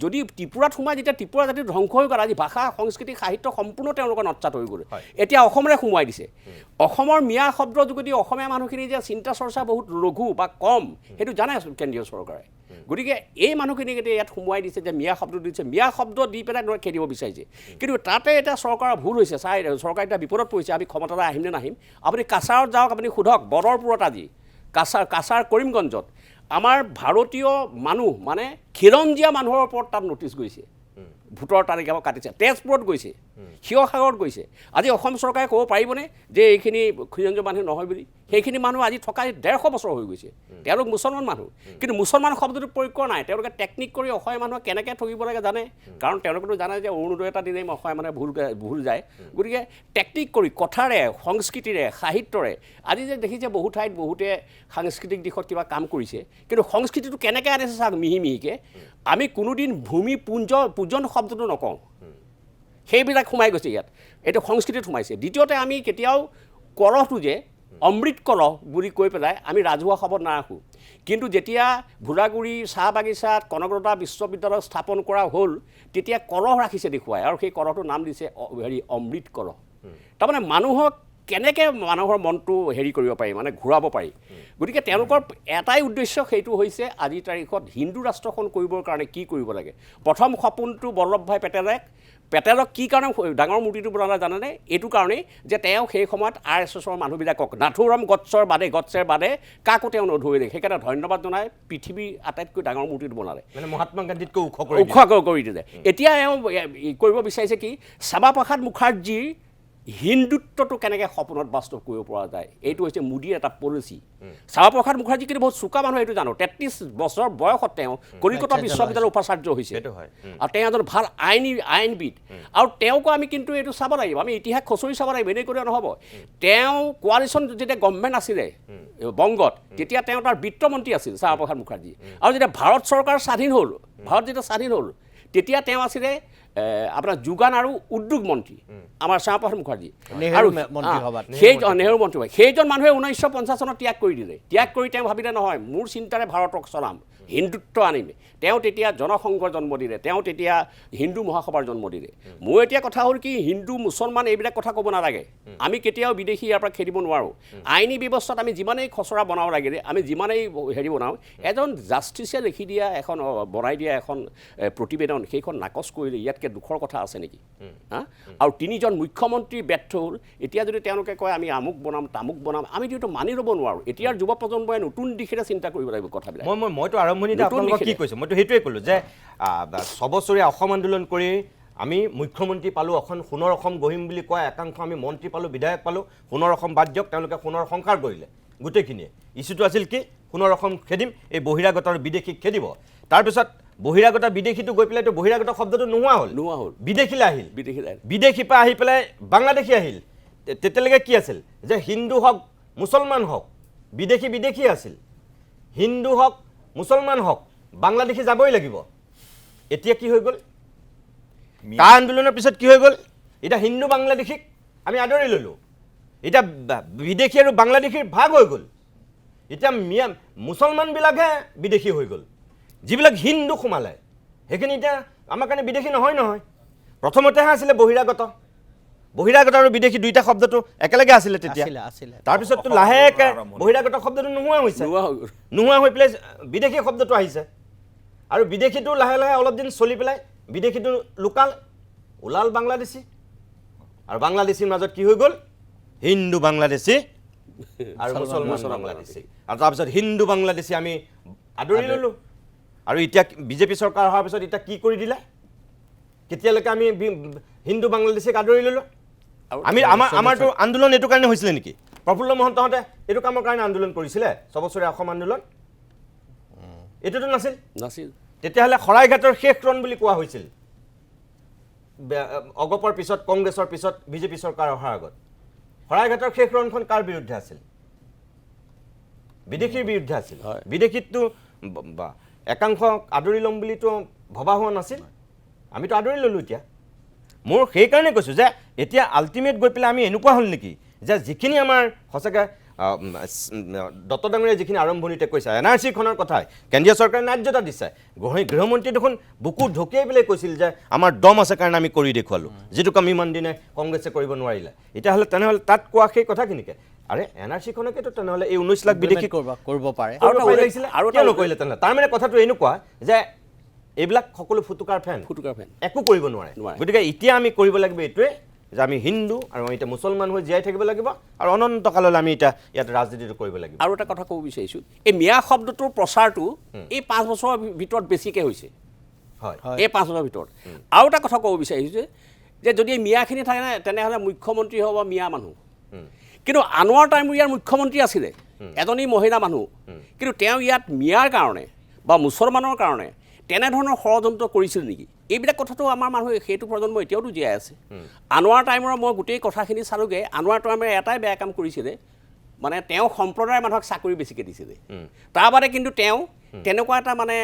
যদি ত্ৰিপুৰাত সোমাই যেতিয়া ত্ৰিপুৰা জাতি ধ্বংস হৈ গ'ল আজি ভাষা সংস্কৃতি সাহিত্য সম্পূৰ্ণ তেওঁলোকৰ নৎসাত হৈ গ'ল এতিয়া অসমৰে সোমোৱাই দিছে অসমৰ মিয়া শব্দৰ যোগেদি অসমীয়া মানুহখিনি যে চিন্তা চৰ্চা বহুত লঘু বা কম সেইটো জানে কেন্দ্ৰীয় চৰকাৰে গতিকে এই মানুহখিনিক এতিয়া ইয়াত সোমোৱাই দিছে যে মিয়া শব্দ দিছে মিয়া শব্দ দি পেলাই খেদিব বিচাৰিছে কিন্তু তাতে এটা চৰকাৰৰ ভুল হৈছে চৰকাৰ এতিয়া বিপদত পৰিছে আমি ক্ষমতালৈ আহিম নে নাহিম আপুনি কাছাৰত যাওক আপুনি সোধক বদৰপুৰত আজি কাছাৰ কৰিমগঞ্জত আমাৰ ভাৰতীয় মানুহ মানে খিৰঞ্জীয়া মানুহৰ ওপৰত তাত নটিচ গৈছে ভোটৰ তাৰিখ কাটিছে তেজপুৰত গৈছে শিৱসাগৰত গৈছে আজি অসম চৰকাৰে ক'ব পাৰিবনে যে এইখিনি খিৰঞ্জীয়া মানুহ নহয় বুলি সেইখিনি মানুহ আজি থকা 150 বছৰ হৈ গৈছে তেওঁলোক মুছলমান মানুহ কিন্তু মুছলমান শব্দটো প্ৰয়োগ কৰা নাই তেওঁলোকে টেকনিক কৰি অসমীয়া মানুহক কেনেকৈ ঠগিব লাগে জানে কাৰণ তেওঁলোকেতো জানে যে অৰুণোদয় এটা দিলেই অসমীয়া মানুহে ভুল যায় গতিকে টেকনিক কৰি কথাৰে সংস্কৃতিৰে সাহিত্যৰে আজি যে দেখিছে বহু ঠাইত বহুতে সাংস্কৃতিক দিশত কিবা কাম কৰিছে কিন্তু সংস্কৃতিটো কেনেকৈ আনিছে চাওক মিহিকৈ আমি কোনোদিন ভূমি পূজন শব্দটো নকওঁ সেইবিলাক সোমাই গৈছে ইয়াত এইটো সংস্কৃতিত সোমাইছে দ্বিতীয়তে আমি কেতিয়াও কলহটো যে অমৃত কলহ বুলি কৈ পেলাই আমি ৰাজহুৱা শব্দ নাৰাখোঁ কিন্তু যেতিয়া ভোলাগুৰি চাহ বাগিচাত কনকলতা বিশ্ববিদ্যালয় স্থাপন কৰা হ'ল তেতিয়া কলহ ৰাখিছে দেখুৱাই আৰু সেই কলহটোৰ নাম দিছে হেৰি অমৃত কলহ তাৰমানে মানুহক কেনেকৈ মানুহৰ মনটো হেৰি কৰিব পাৰি মানে ঘূৰাব পাৰি গতিকে তেওঁলোকৰ এটাই উদ্দেশ্য সেইটো হৈছে আজিৰ তাৰিখত হিন্দু ৰাষ্ট্ৰখন কৰিবৰ কাৰণে কি কৰিব লাগে প্ৰথম সপোনটো বল্লভভাই পেটেলক কি কাৰণে ডাঙৰ মূৰ্তিটো বনালে জানেনে এইটো কাৰণেই যে তেওঁ সেই সময়ত RSSৰ মানুহবিলাকক নাথুৰাম গডছেৰ বাদে কাকো তেওঁ নধৰিলে সেইকাৰণে ধন্যবাদ জনাই পৃথিৱীৰ আটাইতকৈ ডাঙৰ মূৰ্তিটো বনালে মানে মহাত্মা গান্ধীতকৈ ওখ কৰি দিলে এতিয়া এওঁ কৰিব বিচাৰিছে কি শ্যামাপ্ৰসাদ মুখাৰ্জীৰ হিন্দুত্বটো কেনেকৈ সপোনত বাস্তৱ কৰিব পৰা যায় এইটো হৈছে মোদীৰ এটা পলিচি শ্যামাপ্ৰসাদ মুখাৰ্জী কিন্তু বহুত চোকা মানুহ এইটো জানো 33 বছৰ বয়সত তেওঁ কলিকতা বিশ্ববিদ্যালয়ৰ উপাচাৰ্য হৈছিল আৰু তেওঁ এজন ভাল আইনবিদ আৰু তেওঁকো আমি কিন্তু এইটো চাব লাগিব আমি ইতিহাস খচৰি চাব লাগিব এনেই কৰিলে নহ'ব তেওঁ কোৱালিশ্যন যেতিয়া গভৰ্ণমেণ্ট আছিলে বংগত তেতিয়া তেওঁ তাৰ বিত্তমন্ত্ৰী আছিল শ্যামাপ্ৰসাদ মুখাৰ্জী আৰু যেতিয়া ভাৰত চৰকাৰ স্বাধীন হ'ল তেতিয়া তেওঁ আছিলে আপোনাৰ যোগান আৰু উদ্যোগ মন্ত্ৰী আমাৰ শ্যামাপ্ৰসাদ মুখাৰ্জী আৰু নেহৰু মন্ত্ৰী সেইজন মানুহে 1950 চনত ত্যাগ কৰি দিলে ত্যাগ কৰি তেওঁ ভাবিলে নহয় মোৰ চিন্তাৰে ভাৰতক চলাম হিন্দুত্ব আনিম তেওঁ তেতিয়া জনসংঘৰ জন্ম দিলে তেওঁ তেতিয়া হিন্দু মহাসভাৰ জন্ম দিলে মোৰ এতিয়া কথা হ'ল কি হিন্দু মুছলমান এইবিলাক কথা ক'ব নালাগে আমি কেতিয়াও বিদেশী ইয়াৰ পৰা খেদিব নোৱাৰোঁ আইনী ব্যৱস্থাত আমি যিমানেই খচৰা বনাব লাগিলে আমি যিমানেই হেৰি বনাওঁ এজন জাষ্টিছে লিখি দিয়া এখন বনাই দিয়া এখন প্ৰতিবেদন সেইখন নাকচ কৰিলে ইয়াতকৈ দুখৰ কথা আছে নেকি আৰু 3জন মুখ্যমন্ত্ৰী ব্যৰ্থ হ'ল এতিয়া যদি তেওঁলোকে কয় আমি আমুক বনাম তামুক বনাম আমি যিহেতু মানি ল'ব নোৱাৰোঁ এতিয়াৰ যুৱ প্ৰজন্মই নতুন দিশেৰে চিন্তা কৰিব লাগিব কথাবিলাক মইতো আৰম্ভণিতে আপোনালোকক কি কৈছোঁ মইতো সেইটোৱে ক'লোঁ যে 6 বছৰীয়া অসম আন্দোলন কৰি আমি মুখ্যমন্ত্ৰী পালোঁ সোণৰ অসম গঢ়িম বুলি কোৱা একাংশ আমি মন্ত্ৰী পালোঁ বিধায়ক পালোঁ সোণৰ অসম বাদ দিয়ক তেওঁলোকে সোণৰ সংসাৰ কৰিলে গোটেইখিনিয়ে ইছ্যুটো আছিল কি সোণৰ অসম খেদিম এই বহিৰাগত আৰু বিদেশীক খেদিব তাৰপিছত বহিৰাগত বিদেশীটো গৈ পেলাইতো বহিৰাগত শব্দটো নোহোৱা হ'ল বিদেশীলৈ আহিল বিদেশীৰ পৰা আহি পেলাই বাংলাদেশী আহিল তেতিয়ালৈকে কি আছিল যে হিন্দু হওক মুছলমান হওক বিদেশী আছিল হিন্দু হওক মুছলমান হওক বাংলাদেশী যাবই লাগিব এতিয়া কি হৈ গ'ল কা আন্দোলনৰ পিছত কি হৈ গ'ল এতিয়া হিন্দু বাংলাদেশীক আমি আদৰি ল'লোঁ এতিয়া বিদেশী আৰু বাংলাদেশীৰ ভাগ হৈ গ'ল এতিয়া মুছলমানবিলাকহে বিদেশী হৈ গ'ল যিবিলাক হিন্দু সোমালে সেইখিনি এতিয়া আমাৰ কাৰণে বিদেশী নহয় প্ৰথমতেহে আছিলে বহিৰাগত আৰু বিদেশী দুইটা শব্দটো একেলগে আছিলে তেতিয়া আছিলে তাৰপিছততো লাহেকৈ বহিৰাগত শব্দটো নোহোৱা হৈছে নোহোৱা হৈ পেলাই বিদেশী শব্দটো আহিছে আৰু বিদেশীটো লাহে লাহে অলপ দিন চলি পেলাই বিদেশীটো ওলাল বাংলাদেশী আৰু বাংলাদেশীৰ মাজত কি হৈ গ'ল হিন্দু বাংলাদেশী আৰু মুছলমান বাংলাদেশী আৰু তাৰপিছত হিন্দু বাংলাদেশী আমি আদৰি ল'লোঁ আৰু এতিয়া বিজেপি চৰকাৰ অহাৰ পিছত এতিয়া কি কৰি দিলে কেতিয়ালৈকে আমি হিন্দু বাংলাদেশীক আদৰি ল'লোঁ আমাৰতো আন্দোলন এইটো কাৰণে হৈছিলে নেকি প্ৰফুল্ল মহন্তহঁতে এইটো কামৰ কাৰণে আন্দোলন কৰিছিলে ছবছৰীয়া অসম আন্দোলন এইটোতো নাছিল তেতিয়াহ'লে শৰাইঘাটৰ শেষ ৰণ বুলি কোৱা হৈছিল অগপৰ পিছত কংগ্ৰেছৰ পিছত বিজেপি চৰকাৰ অহাৰ আগত শৰাইঘাটৰ শেষ ৰণখন কাৰ বিৰুদ্ধে আছিল বিদেশীৰ বিৰুদ্ধে আছিল বিদেশীততো একাংশ আদৰি ল'ম বুলিতো ভবা হোৱা নাছিল আমিতো আদৰি ল'লোঁ এতিয়া মোৰ সেইকাৰণে কৈছোঁ যে এতিয়া আল্টিমেট গৈ পেলাই আমি এনেকুৱা হ'ল নেকি যে যিখিনি আমাৰ সঁচাকৈ দত্ত ডাঙৰীয়াই যিখিনি আৰম্ভণিতে কৈছে NRC-খনৰ কথাই কেন্দ্ৰীয় চৰকাৰে ন্যায্যতা দিছে গৃহমন্ত্ৰী দেখোন বুকু ঢকিয়াই পেলাই কৈছিল যে আমাৰ দম আছে কাৰণে আমি কৰি দেখুৱালোঁ যিটো কাম ইমান দিনে কংগ্ৰেছে কৰিব নোৱাৰিলে এতিয়াহ'লে তেনেহ'লে তাত কোৱা সেই কথাখিনিকে আৰে NRC-খনকেতো তেনেহ'লে এই 19 লাখ বিদেশী কৰিব পাৰে আৰু নকৰিলে তেনেহ'লে তাৰমানে কথাটো এনেকুৱা যে এইবিলাক সকলো ফুটুকাৰ ফেন একো কৰিব নোৱাৰে গতিকে এতিয়া আমি কৰিব লাগিব এইটোৱে যে আমি হিন্দু আৰু আমি এতিয়া মুছলমান হৈ জীয়াই থাকিব লাগিব আৰু অনন্তকাললৈ আমি এতিয়া ইয়াত ৰাজনীতিটো কৰিব লাগিব আৰু এটা কথা ক'ব বিচাৰিছোঁ এই মিয়া শব্দটোৰ প্ৰচাৰটো এই 5 বছৰৰ ভিতৰত বেছিকৈ হৈছে হয় এই 5 বছৰৰ ভিতৰত আৰু এটা কথা ক'ব বিচাৰিছোঁ যে যদি এই মিয়াখিনি থাকে তেনেহ'লে মুখ্যমন্ত্ৰী হ'ব মিয়া মানুহ কিন্তু আনোৱাৰ টাইমৰ ইয়াৰ মুখ্যমন্ত্ৰী আছিলে এজনী মহিলা মানুহ কিন্তু তেওঁ ইয়াত মিয়াৰ কাৰণে বা মুছলমানৰ কাৰণে তেনেধৰণৰ ষড়যন্ত্ৰ কৰিছিল নেকি এইবিলাক কথাটো আমাৰ মানুহে সেইটো প্ৰজন্ম এতিয়াওতো জীয়াই আছে আনোৱাৰ টাইমৰ মই গোটেই কথাখিনি চালোগৈ আনোৱাৰ টাইমে এটাই বেয়া কাম কৰিছিলে মানে তেওঁ সম্প্ৰদায়ৰ মানুহক চাকৰি বেছিকৈ দিছিলে তাৰ বাদে কিন্তু তেওঁ তেনেকুৱা এটা মানে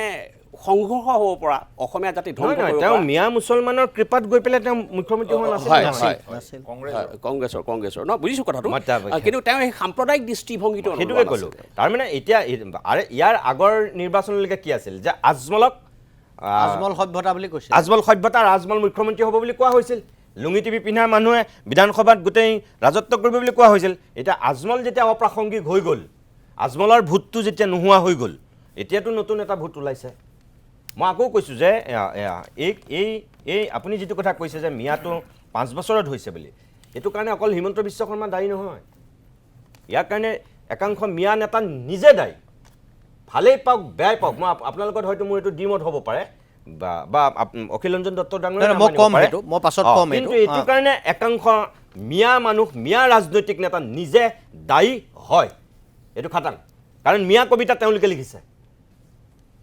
সংঘৰ্ষ হ'ব পৰা অসমীয়া জাতি ধ্বংস কৰিব তেওঁ মিয়া মুছলমানৰ কৃপাত গৈ পেলাই তেওঁ মুখ্যমন্ত্ৰী হোৱা নাছিল কংগ্ৰেছৰ ন বুজিছোঁ কথাটো কিন্তু তেওঁ সেই সাম্প্ৰদায়িক দৃষ্টিভংগীটো সেইটোকে ক'লোঁ তাৰমানে এতিয়া ইয়াৰ আগৰ নিৰ্বাচনলৈকে কি আছিল যে আজমল সভ্যতা বুলি কৈছিল আজমল সভ্যতা আৰু আজমল মুখ্যমন্ত্ৰী হ'ব বুলি কোৱা হৈছিল লুঙি টিভি পিন্ধা মানুহে বিধানসভাত গোটেই ৰাজত্ব কৰিব বুলি কোৱা হৈছিল এতিয়া আজমল যেতিয়া অপ্ৰাসংগিক হৈ গ'ল আজমলৰ ভোটটো যেতিয়া নোহোৱা হৈ গ'ল এতিয়াতো নতুন এটা ভোট ওলাইছে মই আকৌ কৈছোঁ যে এই আপুনি যিটো কথা কৈছে যে মিয়াটো 5 বছৰত হৈছে বুলি এইটো কাৰণে অকল হিমন্ত বিশ্ব শৰ্মা দায়ী নহয় ইয়াৰ কাৰণে একাংশ মিয়া নেতা নিজে দায়ী ভালেই পাওক বেয়াই পাওক মই আপোনাৰ লগত হয়তো মোৰ এইটো দ্বিমত হ'ব পাৰে বা অখিল ৰঞ্জন দত্ত ডাঙৰীয়া কিন্তু এইটো কাৰণে একাংশ মিয়া মানুহ মিয়া ৰাজনৈতিক নেতা নিজে দায়ী হয় এইটো খাটাং কাৰণ মিয়া কবিতা তেওঁলোকে লিখিছে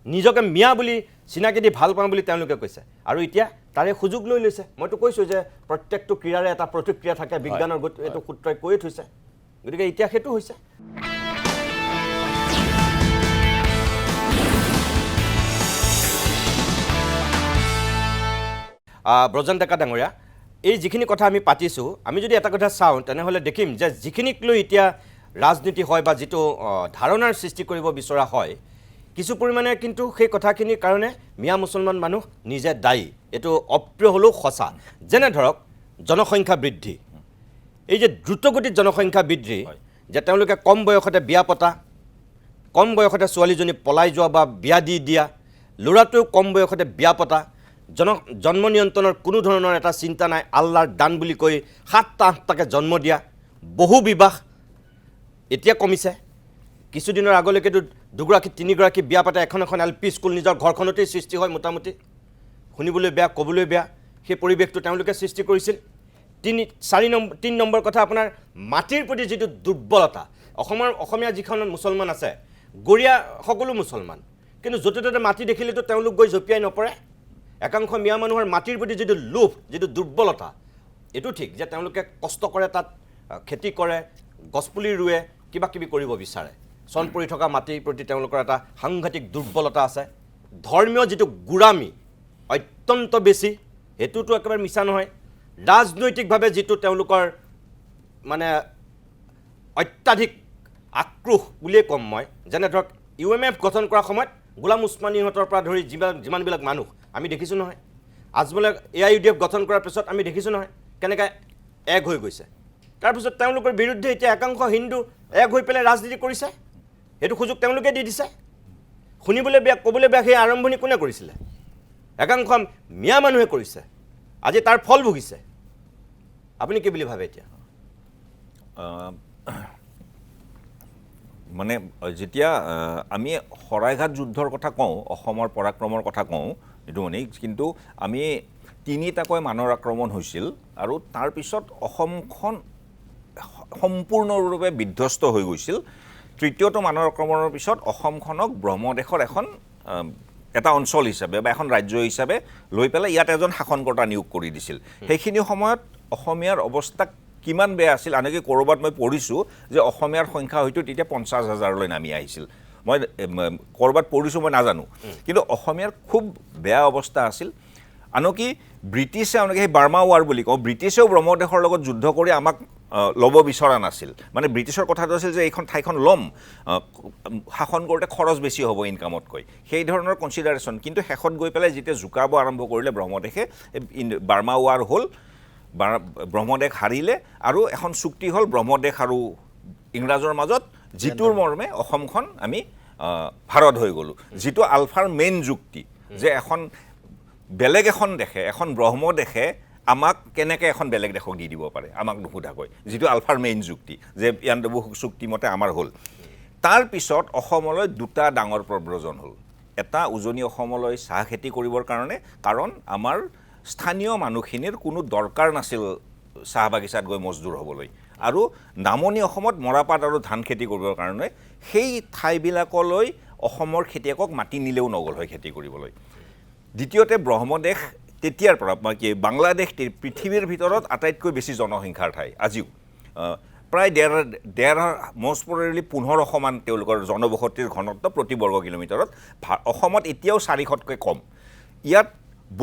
নিজকে মিয়া বুলি চিনাকি দি ভাল পাওঁ বুলি তেওঁলোকে কৈছে আৰু এতিয়া তাৰে সুযোগ লৈ লৈছে মইতো কৈছোঁ যে প্ৰত্যেকটো ক্ৰীড়াৰে এটা প্ৰতিক্ৰিয়া থাকে বিজ্ঞানৰ এইটো সূত্ৰই কৈয়ে থৈছে গতিকে এতিয়া সেইটো হৈছে ব্ৰজন ডেকা ডাঙৰীয়া এই যিখিনি কথা আমি পাতিছোঁ আমি যদি এটা কথা চাওঁ তেনেহ'লে দেখিম যে যিখিনিক লৈ এতিয়া ৰাজনীতি হয় বা যিটো ধাৰণাৰ সৃষ্টি কৰিব বিচৰা হয় কিছু পৰিমাণে কিন্তু সেই কথাখিনিৰ কাৰণে মিয়া মুছলমান মানুহ নিজে দায়ী এইটো অপ্ৰিয় হ'লেও সঁচা যেনে ধৰক জনসংখ্যা বৃদ্ধি এই যে দ্ৰুতগতিত জনসংখ্যা বৃদ্ধি যে তেওঁলোকে কম বয়সতে বিয়া পতা কম বয়সতে ছোৱালীজনী পলাই যোৱা বা বিয়া দি দিয়া ল'ৰাটোৱেও কম বয়সতে বিয়া পতা জন্ম নিয়ন্ত্ৰণৰ কোনো ধৰণৰ এটা চিন্তা নাই আল্লাৰ দান বুলি কৈ 7টা 8টাকৈ জন্ম দিয়া বহু বিবাহ এতিয়া কমিছে কিছুদিনৰ আগলৈকেতো 2গৰাকী 3গৰাকী বিয়া পাতে এখন LP স্কুল নিজৰ ঘৰখনতেই সৃষ্টি হয় মোটামুটি শুনিবলৈ বেয়া ক'বলৈ বেয়া সেই পৰিৱেশটো তেওঁলোকে সৃষ্টি কৰিছিল 3 নম্বৰ কথা আপোনাৰ মাটিৰ প্ৰতি যিটো দুৰ্বলতা অসমীয়া যিখন মুছলমান আছে গৰীয়া সকলো মুছলমান কিন্তু য'তে ত'তে মাটি দেখিলেতো তেওঁলোক গৈ জঁপিয়াই নপৰে একাংশ মিয়া মানুহৰ মাটিৰ প্ৰতি যিটো লোভ যিটো দুৰ্বলতা এইটো ঠিক যে তেওঁলোকে কষ্ট কৰে তাত খেতি কৰে গছপুলি ৰুৱে কিবা কিবি কৰিব বিচাৰে চন পৰি থকা মাটিৰ প্ৰতি তেওঁলোকৰ এটা সাংঘাতিক দুৰ্বলতা আছে ধৰ্মীয় যিটো গুৰামী অত্যন্ত বেছি সেইটোতো একেবাৰে মিছা নহয় ৰাজনৈতিকভাৱে যিটো তেওঁলোকৰ মানে অত্যাধিক আক্ৰোশ বুলিয়ে ক'ম মই যেনে ধৰক UMF গঠন কৰাৰ সময়ত গোলাম উছমানীহঁতৰ পৰা ধৰি যিমানবিলাক মানুহ আমি দেখিছোঁ নহয়, আজমলে AIUDF গঠন কৰাৰ পিছত আমি দেখিছোঁ নহয় কেনেকৈ এক হৈ গৈছে। তাৰপিছত তেওঁলোকৰ বিৰুদ্ধে এতিয়া একাংশ হিন্দু এক হৈ পেলাই ৰাজনীতি কৰিছে, সেইটো সুযোগ তেওঁলোকে দি দিছে। শুনিবলৈ বেয়া, ক'বলৈ বেয়া, সেই আৰম্ভণি কোনে কৰিছিলে? একাংশ মিয়া মানুহে কৰিছে, আজি তাৰ ফল ভুগিছে। আপুনি কি বুলি ভাবে এতিয়া? মানে যেতিয়া আমি শৰাইঘাট যুদ্ধৰ কথা কওঁ, অসমৰ পৰাক্ৰমৰ কথা কওঁ, এইটো মানে কিন্তু আমি তিনিটাকৈ মানৰ আক্ৰমণ হৈছিল আৰু তাৰপিছত অসমখন সম্পূৰ্ণৰূপে বিধ্বস্ত হৈ গৈছিল। তৃতীয়টো মানৰ আক্ৰমণৰ পিছত অসমখনক ব্ৰহ্মদেশৰ এটা অঞ্চল হিচাপে বা এখন ৰাজ্য হিচাপে লৈ পেলাই ইয়াত এজন শাসনকৰ্তা নিয়োগ কৰি দিছিল। সেইখিনি সময়ত অসমীয়াৰ অৱস্থা কিমান বেয়া আছিল, আনকি ক'ৰবাত মই পঢ়িছোঁ যে অসমীয়াৰ সংখ্যা হয়তো তেতিয়া 50,000লৈ নামি আহিছিল। মই ক'ৰবাত পঢ়িছোঁ, মই নাজানো, কিন্তু অসমীয়াৰ খুব বেয়া অৱস্থা আছিল। আনকি ব্ৰিটিছে, আনকি সেই বাৰ্মা ৱাৰ বুলি কওঁ, ব্ৰিটিছেও ব্ৰহ্মদেশৰ লগত যুদ্ধ কৰি আমাক ল'ব বিচৰা নাছিল। মানে ব্ৰিটিছৰ কথাটো আছিল যে এইখন ঠাইখন ল'ম, শাসন কৰোঁতে খৰচ বেছি হ'ব ইনকামতকৈ, সেই ধৰণৰ কনচিডাৰেশ্যন। কিন্তু শেষত গৈ পেলাই যেতিয়া জোকাব আৰম্ভ কৰিলে ব্ৰহ্মদেশে, বাৰ্মা ৱাৰ হ'ল, ব্ৰহ্মদেশ হাৰিলে আৰু এখন চুক্তি হ'ল ব্ৰহ্মদেশ আৰু ইংৰাজৰ মাজত, যিটোৰ মৰ্মে অসমখন আমি ভাৰত হৈ গ'লোঁ। যিটো আলফাৰ মেইন যুক্তি যে এখন বেলেগ এখন দেশে, এখন ব্ৰহ্মদেশে আমাক কেনেকৈ এখন বেলেগ দেশক দি দিব পাৰে আমাক নুসুধাকৈ, যিটো আলফাৰ মেইন যুক্তি যে ইয়াণ্ডাবু চুক্তিমতে আমাৰ হ'ল। তাৰপিছত অসমলৈ দুটা ডাঙৰ প্ৰব্ৰজন হ'ল। এটা উজনি অসমলৈ চাহ খেতি কৰিবৰ কাৰণে, কাৰণ আমাৰ স্থানীয় মানুহখিনিৰ কোনো দৰকাৰ নাছিল চাহ বাগিচাত গৈ মজদুৰ হ'বলৈ, আৰু নামনি অসমত মৰাপাট আৰু ধান খেতি কৰিবৰ কাৰণে সেই ঠাইবিলাকলৈ অসমৰ খেতিয়কক মাটি নিলেও নগ'ল হয় খেতি কৰিবলৈ। দ্বিতীয়তে ব্ৰহ্মদেশ তেতিয়াৰ পৰা কি বাংলাদেশ পৃথিৱীৰ ভিতৰত আটাইতকৈ বেছি জনসংখ্যাৰ ঠাই আজিও, প্ৰায় মষ্ট প্ৰবেবলি 1500মান তেওঁলোকৰ জনবসতিৰ ঘনত্ব প্ৰতি বৰ্গ কিলোমিটাৰত। অসমত এতিয়াও 400তকৈ কম। ইয়াত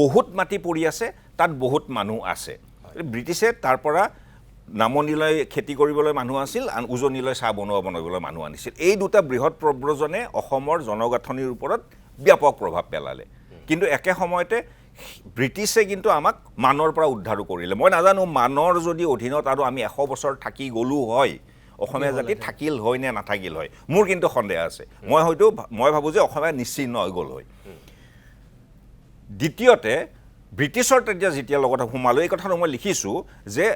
বহুত মাটি পৰি আছে, তাত বহুত মানুহ আছে। ব্ৰিটিছে তাৰ পৰা নামনিলৈ খেতি কৰিবলৈ মানুহ আছিল, উজনিলৈ চাহ বনাবলৈ মানুহ আনিছিল। এই দুটা বৃহৎ প্ৰব্ৰজনে অসমৰ জনগাঁথনিৰ ওপৰত ব্যাপক প্ৰভাৱ পেলালে। কিন্তু একে সময়তে ব্ৰিটিছে কিন্তু আমাক মানৰ পৰা উদ্ধাৰো কৰিলে। মই নাজানো মানৰ যদি অধীনত আৰু আমি 100 বছৰ থাকি গ'লোঁ হয়, অসমীয়া জাতি থাকিল হয় নে নাথাকিল হয়, মোৰ কিন্তু সন্দেহ আছে। মই ভাবোঁ যে অসমীয়া নিশ্চিহ্ন হৈ গ'ল হয়। দ্বিতীয়তে ব্ৰিটিছৰ যেতিয়া লগত সোমালোঁ, এই কথাটো মই লিখিছোঁ যে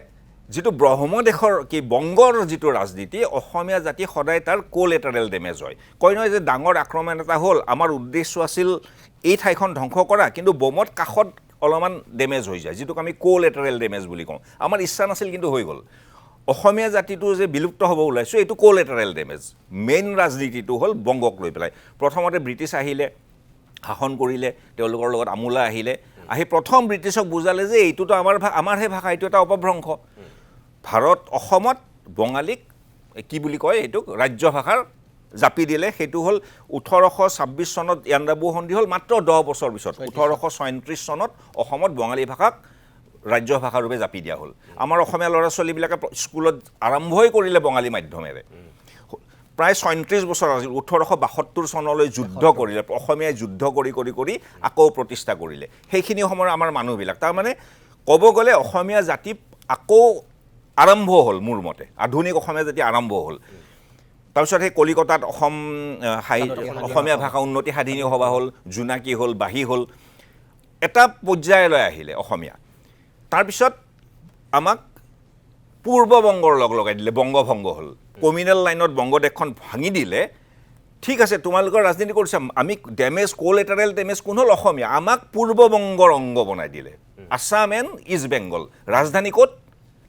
যিটো ব্ৰহ্মদেশৰ বংগৰ যিটো ৰাজনীতি, অসমীয়া জাতি সদায় তাৰ কোলেটাৰেল ডেমেজ হয়। কয় নহয় যে ডাঙৰ আক্ৰমণ এটা হ'ল, আমাৰ উদ্দেশ্য আছিল এই ঠাইখন ধ্বংস কৰা, কিন্তু বোমত কাষত অলপমান ডেমেজ হৈ যায়, যিটোক আমি কোলেটাৰেল ডেমেজ বুলি কওঁ। আমাৰ ইচ্ছা নাছিল কিন্তু হৈ গ'ল। অসমীয়া জাতিটো যে বিলুপ্ত হ'ব ওলাইছোঁ, এইটো কোলেটাৰেল ডেমেজ। মেইন ৰাজনীতিটো হ'ল বংগক লৈ পেলাই। প্ৰথমতে ব্ৰিটিছ আহিলে, শাসন কৰিলে, তেওঁলোকৰ লগত আমোলা আহিলে, আহি প্ৰথম ব্ৰিটিছক বুজালে যে এইটোতো আমাৰহে ভাষা, এইটো এটা অপভ্ৰংশ। অসমত বঙালীক কি বুলি কয়, এইটোক ৰাজ্য ভাষাৰ জাপি দিলে। সেইটো হ'ল 1826 চনত ইয়াণ্ডাবু সন্ধি হ'ল, মাত্ৰ 10 বছৰ পিছত 1837 চনত অসমত বঙালী ভাষাক ৰাজ্য ভাষাৰূপে জাপি দিয়া হ'ল। আমাৰ অসমীয়া ল'ৰা ছোৱালীবিলাকে স্কুলত আৰম্ভই কৰিলে বঙালী মাধ্যমেৰে। প্ৰায় 37 বছৰ আছিল, 1872 চনলৈ যুদ্ধ কৰিলে, অসমীয়াই যুদ্ধ কৰি কৰি কৰি আকৌ প্ৰতিষ্ঠা কৰিলে। সেইখিনি সময়ৰ আমাৰ মানুহবিলাক, তাৰমানে ক'ব গ'লে অসমীয়া জাতি আকৌ আৰম্ভ হ'ল, মোৰ মতে আধুনিক অসমীয়া জাতি আৰম্ভ হ'ল। তাৰপিছত সেই কলিকতাত অসমীয়া ভাষা উন্নতি সাধিনী সভা হ'ল, জোনাকী হ'ল, বাঁহী হ'ল, এটা পৰ্যায়লৈ আহিলে অসমীয়া। তাৰপিছত আমাক পূৰ্ববংগৰ লগাই দিলে, বংগভংগ হ'ল, কমিউনেল লাইনত বংগদেশখন ভাঙি দিলে। ঠিক আছে, তোমালোকৰ ৰাজনীতি কৰিছা, আমি কোলেটাৰেল ডেমেজ কোন হ'ল? অসমীয়া। আমাক পূৰ্ববংগৰ অংগ বনাই দিলে, আছাম এণ্ড ইষ্ট বেংগল। ৰাজধানী ক'ত?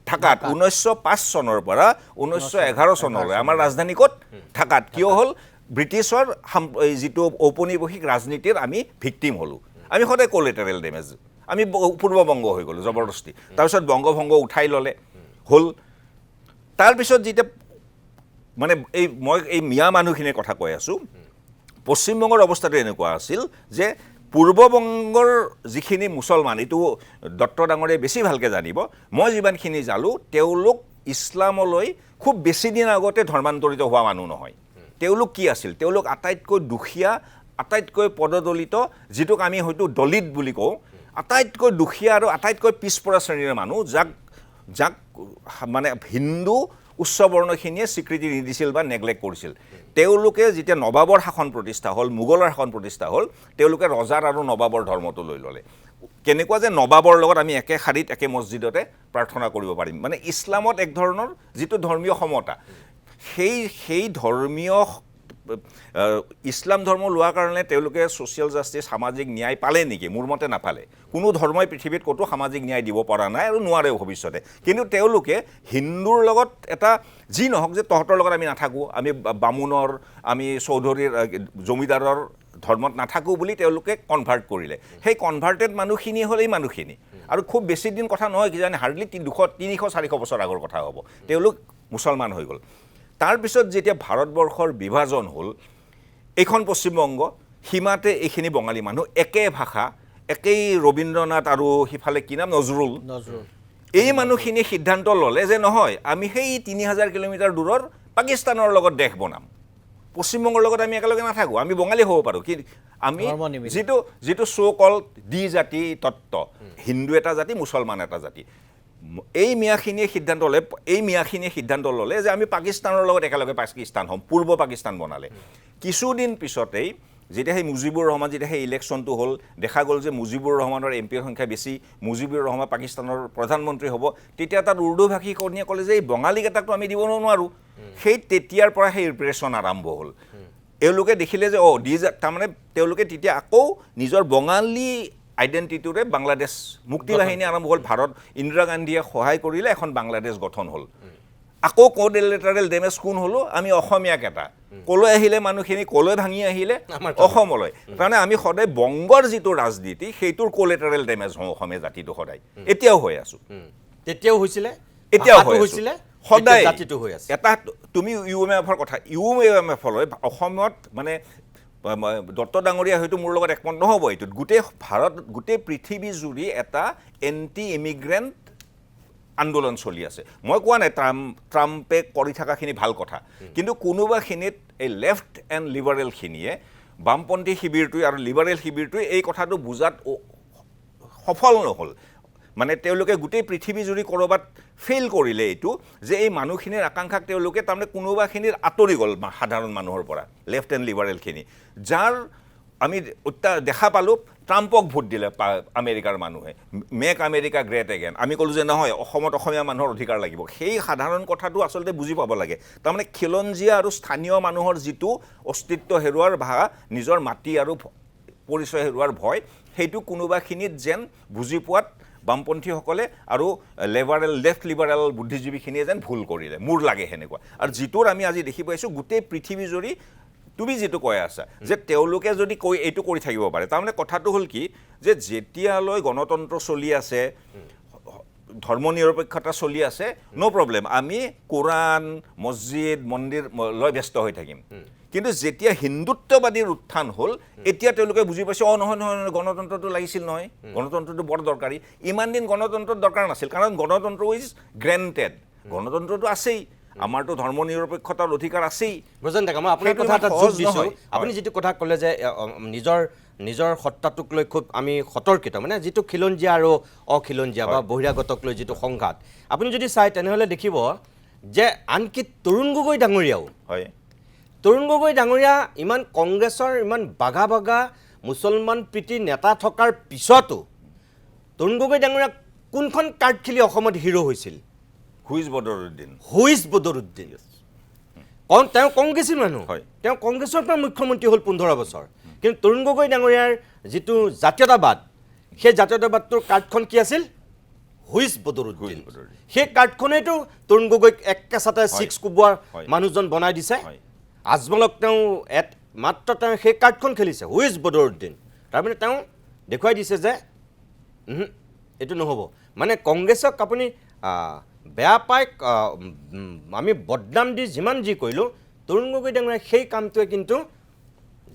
ঢাকাত। 1905 চনৰ পৰা 1911 চনলৈ আমাৰ ৰাজধানী ক'ত? ঢাকাত। কিয় হ'ল? ব্ৰিটিছৰ যিটো ঔপনিৱেশিক ৰাজনীতিৰ আমি ভিক্টিম হ'লোঁ। আমি সদায় কোলেটাৰেল ডেমেজ, আমি পূৰ্ববংগ হৈ গ'লোঁ জবৰদস্তি। তাৰপিছত বংগভংগ উঠাই ল'লে, হ'ল। তাৰপিছত যেতিয়া মানে মই এই মিয়া মানুহখিনিৰ কথা কৈ আছোঁ, পশ্চিমবংগৰ অৱস্থাটো এনেকুৱা আছিল যে পূৰ্ববংগৰ যিখিনি মুছলমান, এইটো দত্ত ডাঙৰীয়াই বেছি ভালকৈ জানিব, মই যিমানখিনি জানো, তেওঁলোক ইছলামলৈ খুব বেছি দিন আগতে ধৰ্মান্তৰিত হোৱা মানুহ নহয়। তেওঁলোক কি আছিল? তেওঁলোক আটাইতকৈ দুখীয়া আটাইতকৈ পদদলিত, যিটোক আমি হয়তো দলিত বুলি কওঁ, আটাইতকৈ দুখীয়া আৰু আটাইতকৈ পিছপৰা শ্ৰেণীৰ মানুহ, যাক মানে হিন্দু উচ্চ বৰ্ণখিনিয়ে স্বীকৃতি নিদিছিল বা নেগলেক্ট কৰিছিল। তেওঁলোকে যেতিয়া নবাবৰ শাসন প্ৰতিষ্ঠা হ'ল, মোগলৰ শাসন প্ৰতিষ্ঠা হ'ল, তেওঁলোকে ৰজাৰ আৰু নবাবৰ ধৰ্মটো লৈ ল'লে। কেনেকুৱা যে নবাবৰ লগত আমি একে শাৰীত একে মছজিদতে প্ৰাৰ্থনা কৰিব পাৰিম, মানে ইছলামত এক ধৰণৰ যিটো ধৰ্মীয় সমতা, সেই ধৰ্মীয় ইছলাম ধৰ্ম লোৱাৰ কাৰণে তেওঁলোকে ছ'চিয়েল জাষ্টিছ, সামাজিক ন্যায় পালে নেকি? মোৰ মতে নাপালে। কোনো ধৰ্মই পৃথিৱীত ক'তো সামাজিক ন্যায় দিব পৰা নাই আৰু নোৱাৰেও ভৱিষ্যতে। কিন্তু তেওঁলোকে হিন্দুৰ লগত এটা যি নহওক যে তহঁতৰ লগত আমি নাথাকোঁ, আমি বামুণৰ, আমি চৌধুৰীৰ, জমিদাৰৰ ধৰ্মত নাথাকোঁ বুলি তেওঁলোকে কনভাৰ্ট কৰিলে। সেই কনভাৰ্টেড মানুহখিনি হ'ল এই মানুহখিনি, আৰু খুব বেছি দিন কথা নহয়, কিজানি হাৰ্ডলি 300-400 বছৰ আগৰ কথা হ'ব, তেওঁলোক মুছলমান হৈ গ'ল। তাৰপিছত যেতিয়া ভাৰতবৰ্ষৰ বিভাজন হ'ল, এইখন পশ্চিমবংগ, সীমাতে এইখিনি বঙালী মানুহ, একে ভাষা, একেই ৰবীন্দ্ৰনাথ আৰু সিফালে কি নাম, নজৰুল, এই মানুহখিনি সিদ্ধান্ত ল'লে যে নহয়, আমি সেই 3000 কিলোমিটাৰ দূৰৰ পাকিস্তানৰ লগত দেশ বনাম, পশ্চিমবংগৰ লগত আমি একেলগে নাথাকোঁ, আমি বঙালী হ'ব পাৰোঁ। কি আমি যিটো চ' কল দ্বিজাতি তত্ত্ব, হিন্দু এটা জাতি, মুছলমান এটা জাতি, এই মিয়াখিনিয়ে সিদ্ধান্ত ল'লে যে আমি পাকিস্তানৰ লগত একেলগে পাকিস্তান হ'ম, পূৰ্ব পাকিস্তান বনালে। কিছুদিন পিছতেই যেতিয়া সেই মুজিবুৰ ৰহমান, যেতিয়া সেই ইলেকশ্যনটো হ'ল, দেখা গ'ল যে মুজিবুৰ ৰহমানৰ এমপিৰ সংখ্যা বেছি, মুজিবুৰ ৰহমান পাকিস্তানৰ প্ৰধানমন্ত্ৰী হ'ব, তেতিয়া তাত উৰ্দুভাষী কৰ্মীয়ে ক'লে যে এই বঙালীকেইটাকতো আমি দিব নোৱাৰোঁ। সেই তেতিয়াৰ পৰা সেই ৰিপ্ৰেশ্যন আৰম্ভ হ'ল। এওঁলোকে দেখিলে যে তাৰমানে তেওঁলোকে তেতিয়া আকৌ নিজৰ বঙালী আইডেণ্টিটিৰে বাংলাদেশ মুক্তি বাহিনী আৰম্ভ হ'ল। ভাৰত, ইন্দিৰা গান্ধীয়ে সহায় কৰিলে, এখন বাংলাদেশ গঠন হ'ল। আকৌ কোলেটাৰেল ডেমেজ কোন হ'লো? আমি অসমীয়াকেইটা। ক'লৈ আহিলে মানুহখিনি, ক'লৈ ভাঙি আহিলে? অসমলৈ। তাৰমানে আমি সদায় বংগৰ যিটো ৰাজনীতি, সেইটোৰ কোলেটাৰেল ডেমেজ হওঁ অসমীয়া জাতিটো সদায়, এতিয়াও হৈ আছোঁ। তেতিয়াও হৈছিলে, এতিয়াও হৈছিলে, সদায় জাতিটো হৈ আছে। এটা তুমি UMFৰ কথা, UMFলৈ অসমত মানে দত্ত ডাঙৰীয়া হয়তো মোৰ লগত একমত নহ'ব এইটোত, গোটেই পৃথিৱী জুৰি এটা এণ্টি ইমিগ্ৰেণ্ট আন্দোলন চলি আছে। মই কোৱা নাই ট্ৰাম্পে কৰি থকাখিনি ভাল কথা, কিন্তু কোনোবাখিনিত এই লেফ্ট এণ্ড লিবাৰেলখিনিয়ে, বামপন্থী শিবিৰটোৱে আৰু লিবাৰেল শিবিৰটোৱে এই কথাটো বুজাত সফল নহ'ল। মানে তেওঁলোকে গোটেই পৃথিৱী জুৰি ক'ৰবাত ফেইল কৰিলে এইটো, যে এই মানুহখিনিৰ আকাংক্ষাক তেওঁলোকে তাৰমানে কোনোবাখিনিৰ আঁতৰি গ'ল সাধাৰণ মানুহৰ পৰা, লেফ্ট এণ্ড লিবাৰেলখিনি, যাৰ আমি দেখা পালোঁ ট্ৰাম্পক ভোট দিলে আমেৰিকাৰ মানুহে, মেক আমেৰিকা গ্ৰেট এগেইন। আমি ক'লোঁ যে নহয়, অসমত অসমীয়া মানুহৰ অধিকাৰ লাগিব। সেই সাধাৰণ কথাটো আচলতে বুজি পাব লাগে। তাৰমানে খিলঞ্জীয়া আৰু স্থানীয় মানুহৰ যিটো অস্তিত্ব হেৰুৱাৰ বা নিজৰ মাটি আৰু পৰিচয় হেৰুৱাৰ ভয়, সেইটো কোনোবাখিনিত যেন বুজি পোৱাত বামপন্থীসকলে আৰু লেফ্ট লিবাৰেল বুদ্ধিজীৱীখিনিয়ে যেন ভুল কৰিলে, মোৰ লাগে সেনেকুৱা। আৰু যিটোৰ আমি আজি দেখি পাইছোঁ গোটেই পৃথিৱী জুৰি, তুমি যিটো কৈ আছা যে তেওঁলোকে যদি এইটো কৰি থাকিব পাৰে, তাৰমানে কথাটো হ'ল কি, যে যেতিয়ালৈ গণতন্ত্ৰ চলি আছে, ধৰ্ম নিৰপেক্ষতা চলি আছে, ন' প্ৰব্লেম, আমি কোৰাণ, মছজিদ, মন্দিৰ লৈ ব্যস্ত হৈ থাকিম। কিন্তু যেতিয়া হিন্দুত্ববাদীৰ উত্থান হ'ল, এতিয়া তেওঁলোকে বুজি পাইছে, নহয়, গণতন্ত্ৰটো লাগিছিল নহয়, গণতন্ত্ৰটো বৰ দৰকাৰী। ইমান দিন গণতন্ত্ৰৰ দৰকাৰ নাছিল, কাৰণ গণতন্ত্ৰ ইজ গ্ৰেণ্টেড, গণতন্ত্ৰটো আছেই, আমাৰতো ধৰ্ম নিৰপেক্ষতাৰ অধিকাৰ আছেই। ব্ৰজেন ডেকা, মই আপোনাৰ কথা এটা যোগ দিছোঁ। আপুনি যিটো কথা ক'লে যে নিজৰ সত্তাটোক লৈ খুব আমি সতৰ্কিত, মানে যিটো খিলঞ্জীয়া আৰু অখিলঞ্জীয়া বা বহিৰাগতক লৈ যিটো সংঘাত, আপুনি যদি চাই তেনেহ'লে দেখিব যে আনকি তৰুণ গগৈ ডাঙৰীয়াও, তৰুণ গগৈ ডাঙৰীয়া ইমান কংগ্ৰেছৰ ইমান বাঘা মুছলমান প্ৰীতি নেতা থকাৰ পিছতো তৰুণ গগৈ ডাঙৰীয়া কোনখন কাৰ্ড খেলি অসমত হিৰো হৈছিল? হুইজ বদৰুদ্দিন। তেওঁ কংগ্ৰেছী মানুহ, তেওঁ কংগ্ৰেছৰ পৰা মুখ্যমন্ত্ৰী হ'ল 15 বছৰ। কিন্তু তৰুণ গগৈ ডাঙৰীয়াৰ যিটো জাতীয়তাবাদ, সেই জাতীয়তাবাদটোৰ কাৰ্ডখন কি আছিল? হুইজ বদৰুদ্দিন। সেই কাৰ্ডখনেইতো তৰুণ গগৈক একেচাতে 6 কোবোৱাৰ মানুহজন বনাই দিছে। আজমলক তেওঁ মাত্ৰ তেওঁ সেই কাৰ্ডখন খেলিছে, হুইজ বদৰুদ্দিন। তাৰমানে তেওঁ দেখুৱাই দিছে যে এইটো নহ'ব। মানে কংগ্ৰেছক আপুনি বেয়া পাই আমি বদনাম দি যিমান যি কৰিলোঁ, তৰুণ গগৈ ডাঙৰীয়া সেই কামটোৱে কিন্তু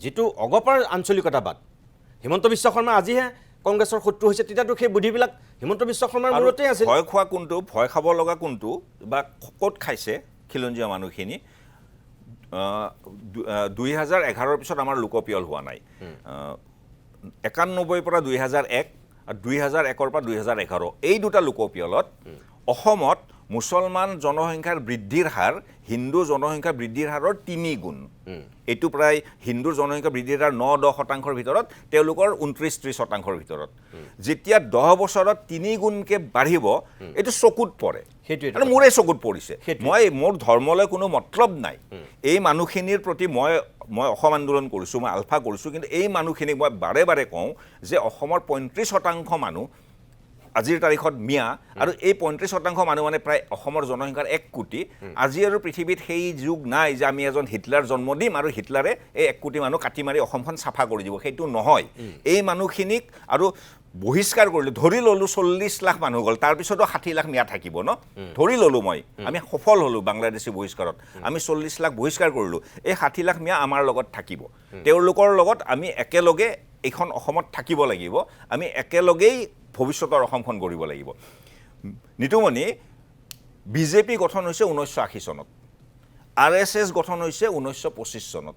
যিটো অগপাৰ আঞ্চলিকতাবাদ, হিমন্ত বিশ্ব শৰ্মা আজিহে কংগ্ৰেছৰ শত্ৰু হৈছে, তেতিয়াতো সেই বুদ্ধিবিলাক হিমন্ত বিশ্ব শৰ্মাৰ মূৰতেই আছিল। ভয় খোৱা কোনটো, ভয় খাব লগা কোনটো, বা ক'ত খাইছে খিলঞ্জীয়া মানুহখিনি, 2011 পিছত আমাৰ লোকপিয়ল হোৱা নাই 91 পৰা 2001 আৰু 2001 পৰা 2011 এই দুটা লোকপিয়লত অসমত মুছলমান জনসংখ্যাৰ বৃদ্ধিৰ হাৰ হিন্দু জনসংখ্যা বৃদ্ধিৰ হাৰৰ 3 গুণ এইটো প্ৰায় হিন্দুৰ জনসংখ্যা বৃদ্ধিৰ হাৰ 9-10% ভিতৰত তেওঁলোকৰ 29-30% ভিতৰত যেতিয়া 10 বছৰত 3 গুণকে বাঢ়িব এইটো চকুত পৰে আৰু মোৰে চকুত পৰিছে মই মোৰ ধৰ্মলৈ কোনো মতলব নাই এই মানুহখিনিৰ প্ৰতি মই অসম আন্দোলন কৰিছোঁ মই আলফা কৰিছোঁ কিন্তু এই মানুহখিনিক মই বাৰে বাৰে কওঁ যে অসমৰ 35% মানুহ আজিৰ তাৰিখত মিয়া আৰু এই 35% মানুহ মানে প্ৰায় অসমৰ জনসংখ্যাৰ 1 কোটি আজি আৰু পৃথিৱীত সেই যুগ নাই যে আমি এজন হিটলাৰ জন্ম দিম আৰু হিটলাৰে এই 1 কোটি মানুহ কাটি মাৰি অসমখন চাফা কৰি দিব সেইটো নহয় এই মানুহখিনিক আৰু বহিষ্কাৰ কৰিলোঁ ধৰি ল'লোঁ 40 লাখ মানুহ গ'ল তাৰপিছতো 60 লাখ মিয়া থাকিব ন ধৰি ল'লোঁ মই আমি সফল হ'লোঁ বাংলাদেশী বহিষ্কাৰত আমি 40 লাখ বহিষ্কাৰ কৰিলোঁ এই 60 লাখ মিয়া আমাৰ লগত থাকিব তেওঁলোকৰ লগত আমি একেলগে এইখন অসমত থাকিব লাগিব আমি একেলগেই ভৱিষ্যতৰ অসমখন গঢ়িব লাগিব নিতুমণি বিজেপি গঠন হৈছে 1980 চনত RSS গঠন হৈছে 1925 চনত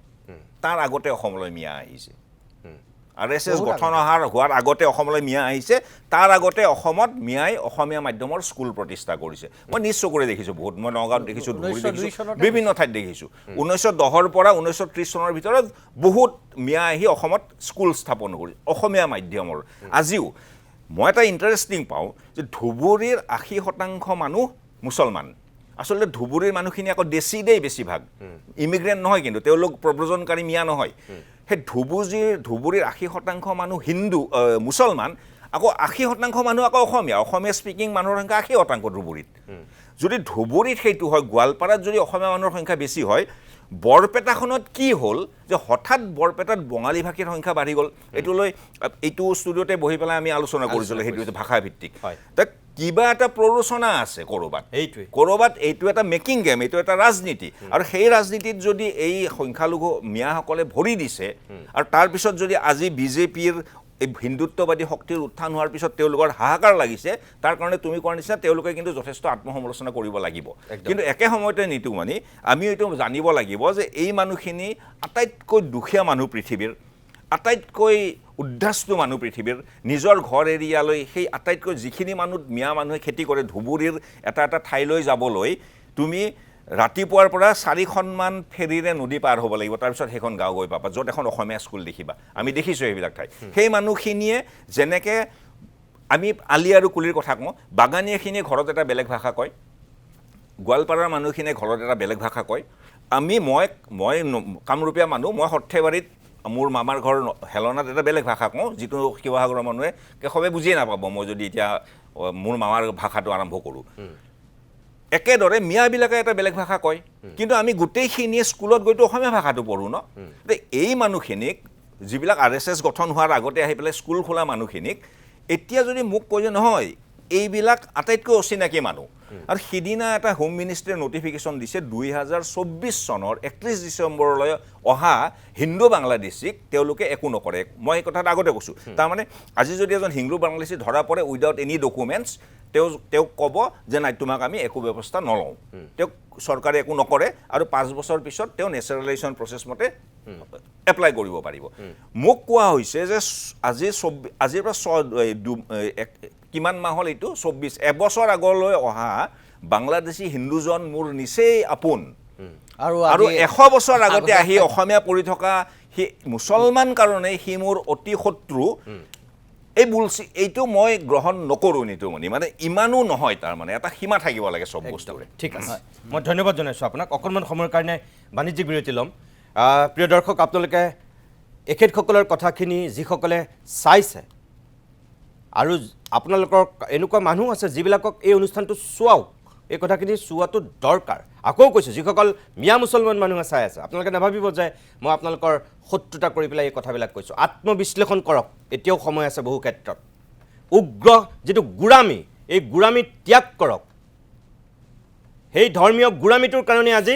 তাৰ আগতে অসমলৈ মিয়া আহিছে RSS গঠন হোৱাৰ আগতে অসমলৈ মিয়া আহিছে তাৰ আগতে অসমত মিয়াই অসমীয়া মাধ্যমৰ স্কুল প্ৰতিষ্ঠা কৰিছে মই নিজ চকুৰে দেখিছোঁ বহুত মই নগাঁৱত দেখিছোঁ বিভিন্ন ঠাইত দেখিছোঁ 1910 পৰা 1930 চনৰ ভিতৰত বহুত মিয়া আহি অসমত স্কুল স্থাপন কৰিছে অসমীয়া মাধ্যমৰ আজিও মই এটা ইণ্টাৰেষ্টিং পাওঁ যে ধুবুৰীৰ 80% মানুহ মুছলমান আচলতে ধুবুৰীৰ মানুহখিনি আকৌ দেশীদেই বেছিভাগ ইমিগ্ৰেণ্ট নহয় কিন্তু তেওঁলোক প্ৰব্ৰজনকাৰী মিয়া নহয় সেই ধুবুৰীৰ 80% মানুহ হিন্দু মুছলমান আকৌ 80% মানুহ আকৌ অসমীয়া স্পিকিং মানুহৰ সংখ্যা 80% ধুবুৰীত যদি ধুবুৰীত সেইটো হয় গোৱালপাৰাত যদি অসমীয়া মানুহৰ সংখ্যা বেছি হয় বৰপেটাখনত কি হ'ল যে হঠাৎ বৰপেটাত বঙালী ভাষীৰ সংখ্যা বাঢ়ি গ'ল এইটো ষ্টুডিঅ'তে বহি পেলাই আমি আলোচনা কৰিছিলোঁ সেইটো ভাষা ভিত্তিক কিবা এটা প্ৰৰোচনা আছে ক'ৰবাত এইটো এটা মেকিং গেম এইটো এটা ৰাজনীতি আৰু সেই ৰাজনীতিত যদি এই সংখ্যালঘু মিয়াসকলে ভৰি দিছে আৰু তাৰপিছত যদি আজি বিজেপিৰ এই হিন্দুত্ববাদী শক্তিৰ উত্থান হোৱাৰ পিছত তেওঁলোকৰ হাহাকাৰ লাগিছে তাৰ কাৰণে তুমি কোৱাৰ নিচিনা তেওঁলোকে কিন্তু যথেষ্ট আত্মসমালোচনা কৰিব লাগিব কিন্তু একে সময়তে নিতুমণি আমি এইটো জানিব লাগিব যে এই মানুহখিনি আটাইতকৈ দুখীয়া মানুহ পৃথিৱীৰ আটাইতকৈ উদ্ধাস্তু মানুহ পৃথিৱীৰ নিজৰ ঘৰ এৰিয়ালৈ সেই আটাইতকৈ যিখিনি মানুহ মিয়া মানুহে খেতি কৰে ধুবুৰীৰ এটা ঠাইলৈ যাবলৈ তুমি ৰাতিপুৱাৰ পৰা 4খনমান ফেৰীৰে নদী পাৰ হ'ব লাগিব তাৰপিছত সেইখন গাঁও গৈ পাবা য'ত এখন অসমীয়া স্কুল দেখিবা আমি দেখিছোঁ সেইবিলাক ঠাই সেই মানুহখিনিয়ে যেনেকৈ আমি আলি আৰু কুলিৰ কথা কওঁ বাগানীয়াখিনিয়ে ঘৰত এটা বেলেগ ভাষা কয় গোৱালপাৰাৰ মানুহখিনিয়ে ঘৰত এটা বেলেগ ভাষা কয় মই কামৰূপীয়া মানুহ মই সৰ্থেবাৰীত মোৰ মামাৰ ঘৰ হেলনাত এটা বেলেগ ভাষা কওঁ যিটো শিৱসাগৰৰ মানুহে সবে বুজিয়ে নাপাব মই যদি এতিয়া মোৰ মামাৰ ভাষাটো আৰম্ভ কৰোঁ একেদৰে মিয়াবিলাকে এটা বেলেগ ভাষা কয় কিন্তু আমি গোটেইখিনিয়ে স্কুলত গৈতো অসমীয়া ভাষাটো পঢ়োঁ ন এই মানুহখিনিক যিবিলাক RSS গঠন হোৱাৰ আগতে আহি পেলাই স্কুল খোলা মানুহখিনিক এতিয়া যদি মোক কয় যে নহয় এইবিলাক আটাইতকৈ অচিনাকি মানুহ আৰু সিদিনা এটা হোম মিনিষ্ট্ৰীয়ে নটিফিকেশ্যন দিছে 2024 চনৰ 31 ডিচেম্বৰলৈ অহা হিন্দু বাংলাদেশীক তেওঁলোকে একো নকৰে মই এই কথাটো আগতে কৈছোঁ তাৰমানে আজি যদি এজন হিন্দু বাংলাদেশী ধৰা পৰে উইদাউট এনি ডকুমেণ্টছ তেওঁক ক'ব যে নাই তোমাক আমি একো ব্যৱস্থা নলওঁ তেওঁক চৰকাৰে একো নকৰে আৰু 5 বছৰ পিছত তেওঁ নেচাৰেলাইজেশ্যন প্ৰচেছ মতে এপ্লাই কৰিব পাৰিব মোক কোৱা হৈছে যে আজিৰ পৰা কিমান মাহ হ'ল এইটো 24 এবছৰ আগলৈ অহা বাংলাদেশী হিন্দুজন মোৰ নিচেই আপোন আৰু 100 বছৰ আগতে আহি অসমীয়া পঢ়ি থকা সি মুছলমান কাৰণে সি মোৰ অতি শত্ৰু এই এইটো মই গ্ৰহণ নকৰোঁ নিতুমণি মানে ইমানো নহয় তাৰমানে এটা সীমা থাকিব লাগে চব বস্তুৰে ঠিক আছে মই ধন্যবাদ জনাইছোঁ আপোনাক অকণমান সময়ৰ কাৰণে বাণিজ্যিক বিৰতি ল'ম প্ৰিয় দৰ্শক আপোনালোকে এখেতসকলৰ কথাখিনি যিসকলে চাইছে আৰু আপোনালোকৰ এনেকুৱা মানুহ আছে যিবিলাকক এই অনুষ্ঠানটো চোৱাওক এই কথাখিনি চোৱাটো দৰকাৰ আকৌ কৈছোঁ যিসকল মিয়া মুছলমান মানুহে চাই আছে আপোনালোকে নাভাবিব যে মই আপোনালোকৰ শত্ৰুতা কৰি পেলাই এই কথাবিলাক কৈছোঁ আত্মবিশ্লেষণ কৰক এতিয়াও সময় আছে বহু ক্ষেত্ৰত উগ্ৰ যিটো গোড়ামী এই গোড়ামী ত্যাগ কৰক সেই ধৰ্মীয় গোড়ামীটোৰ কাৰণে আজি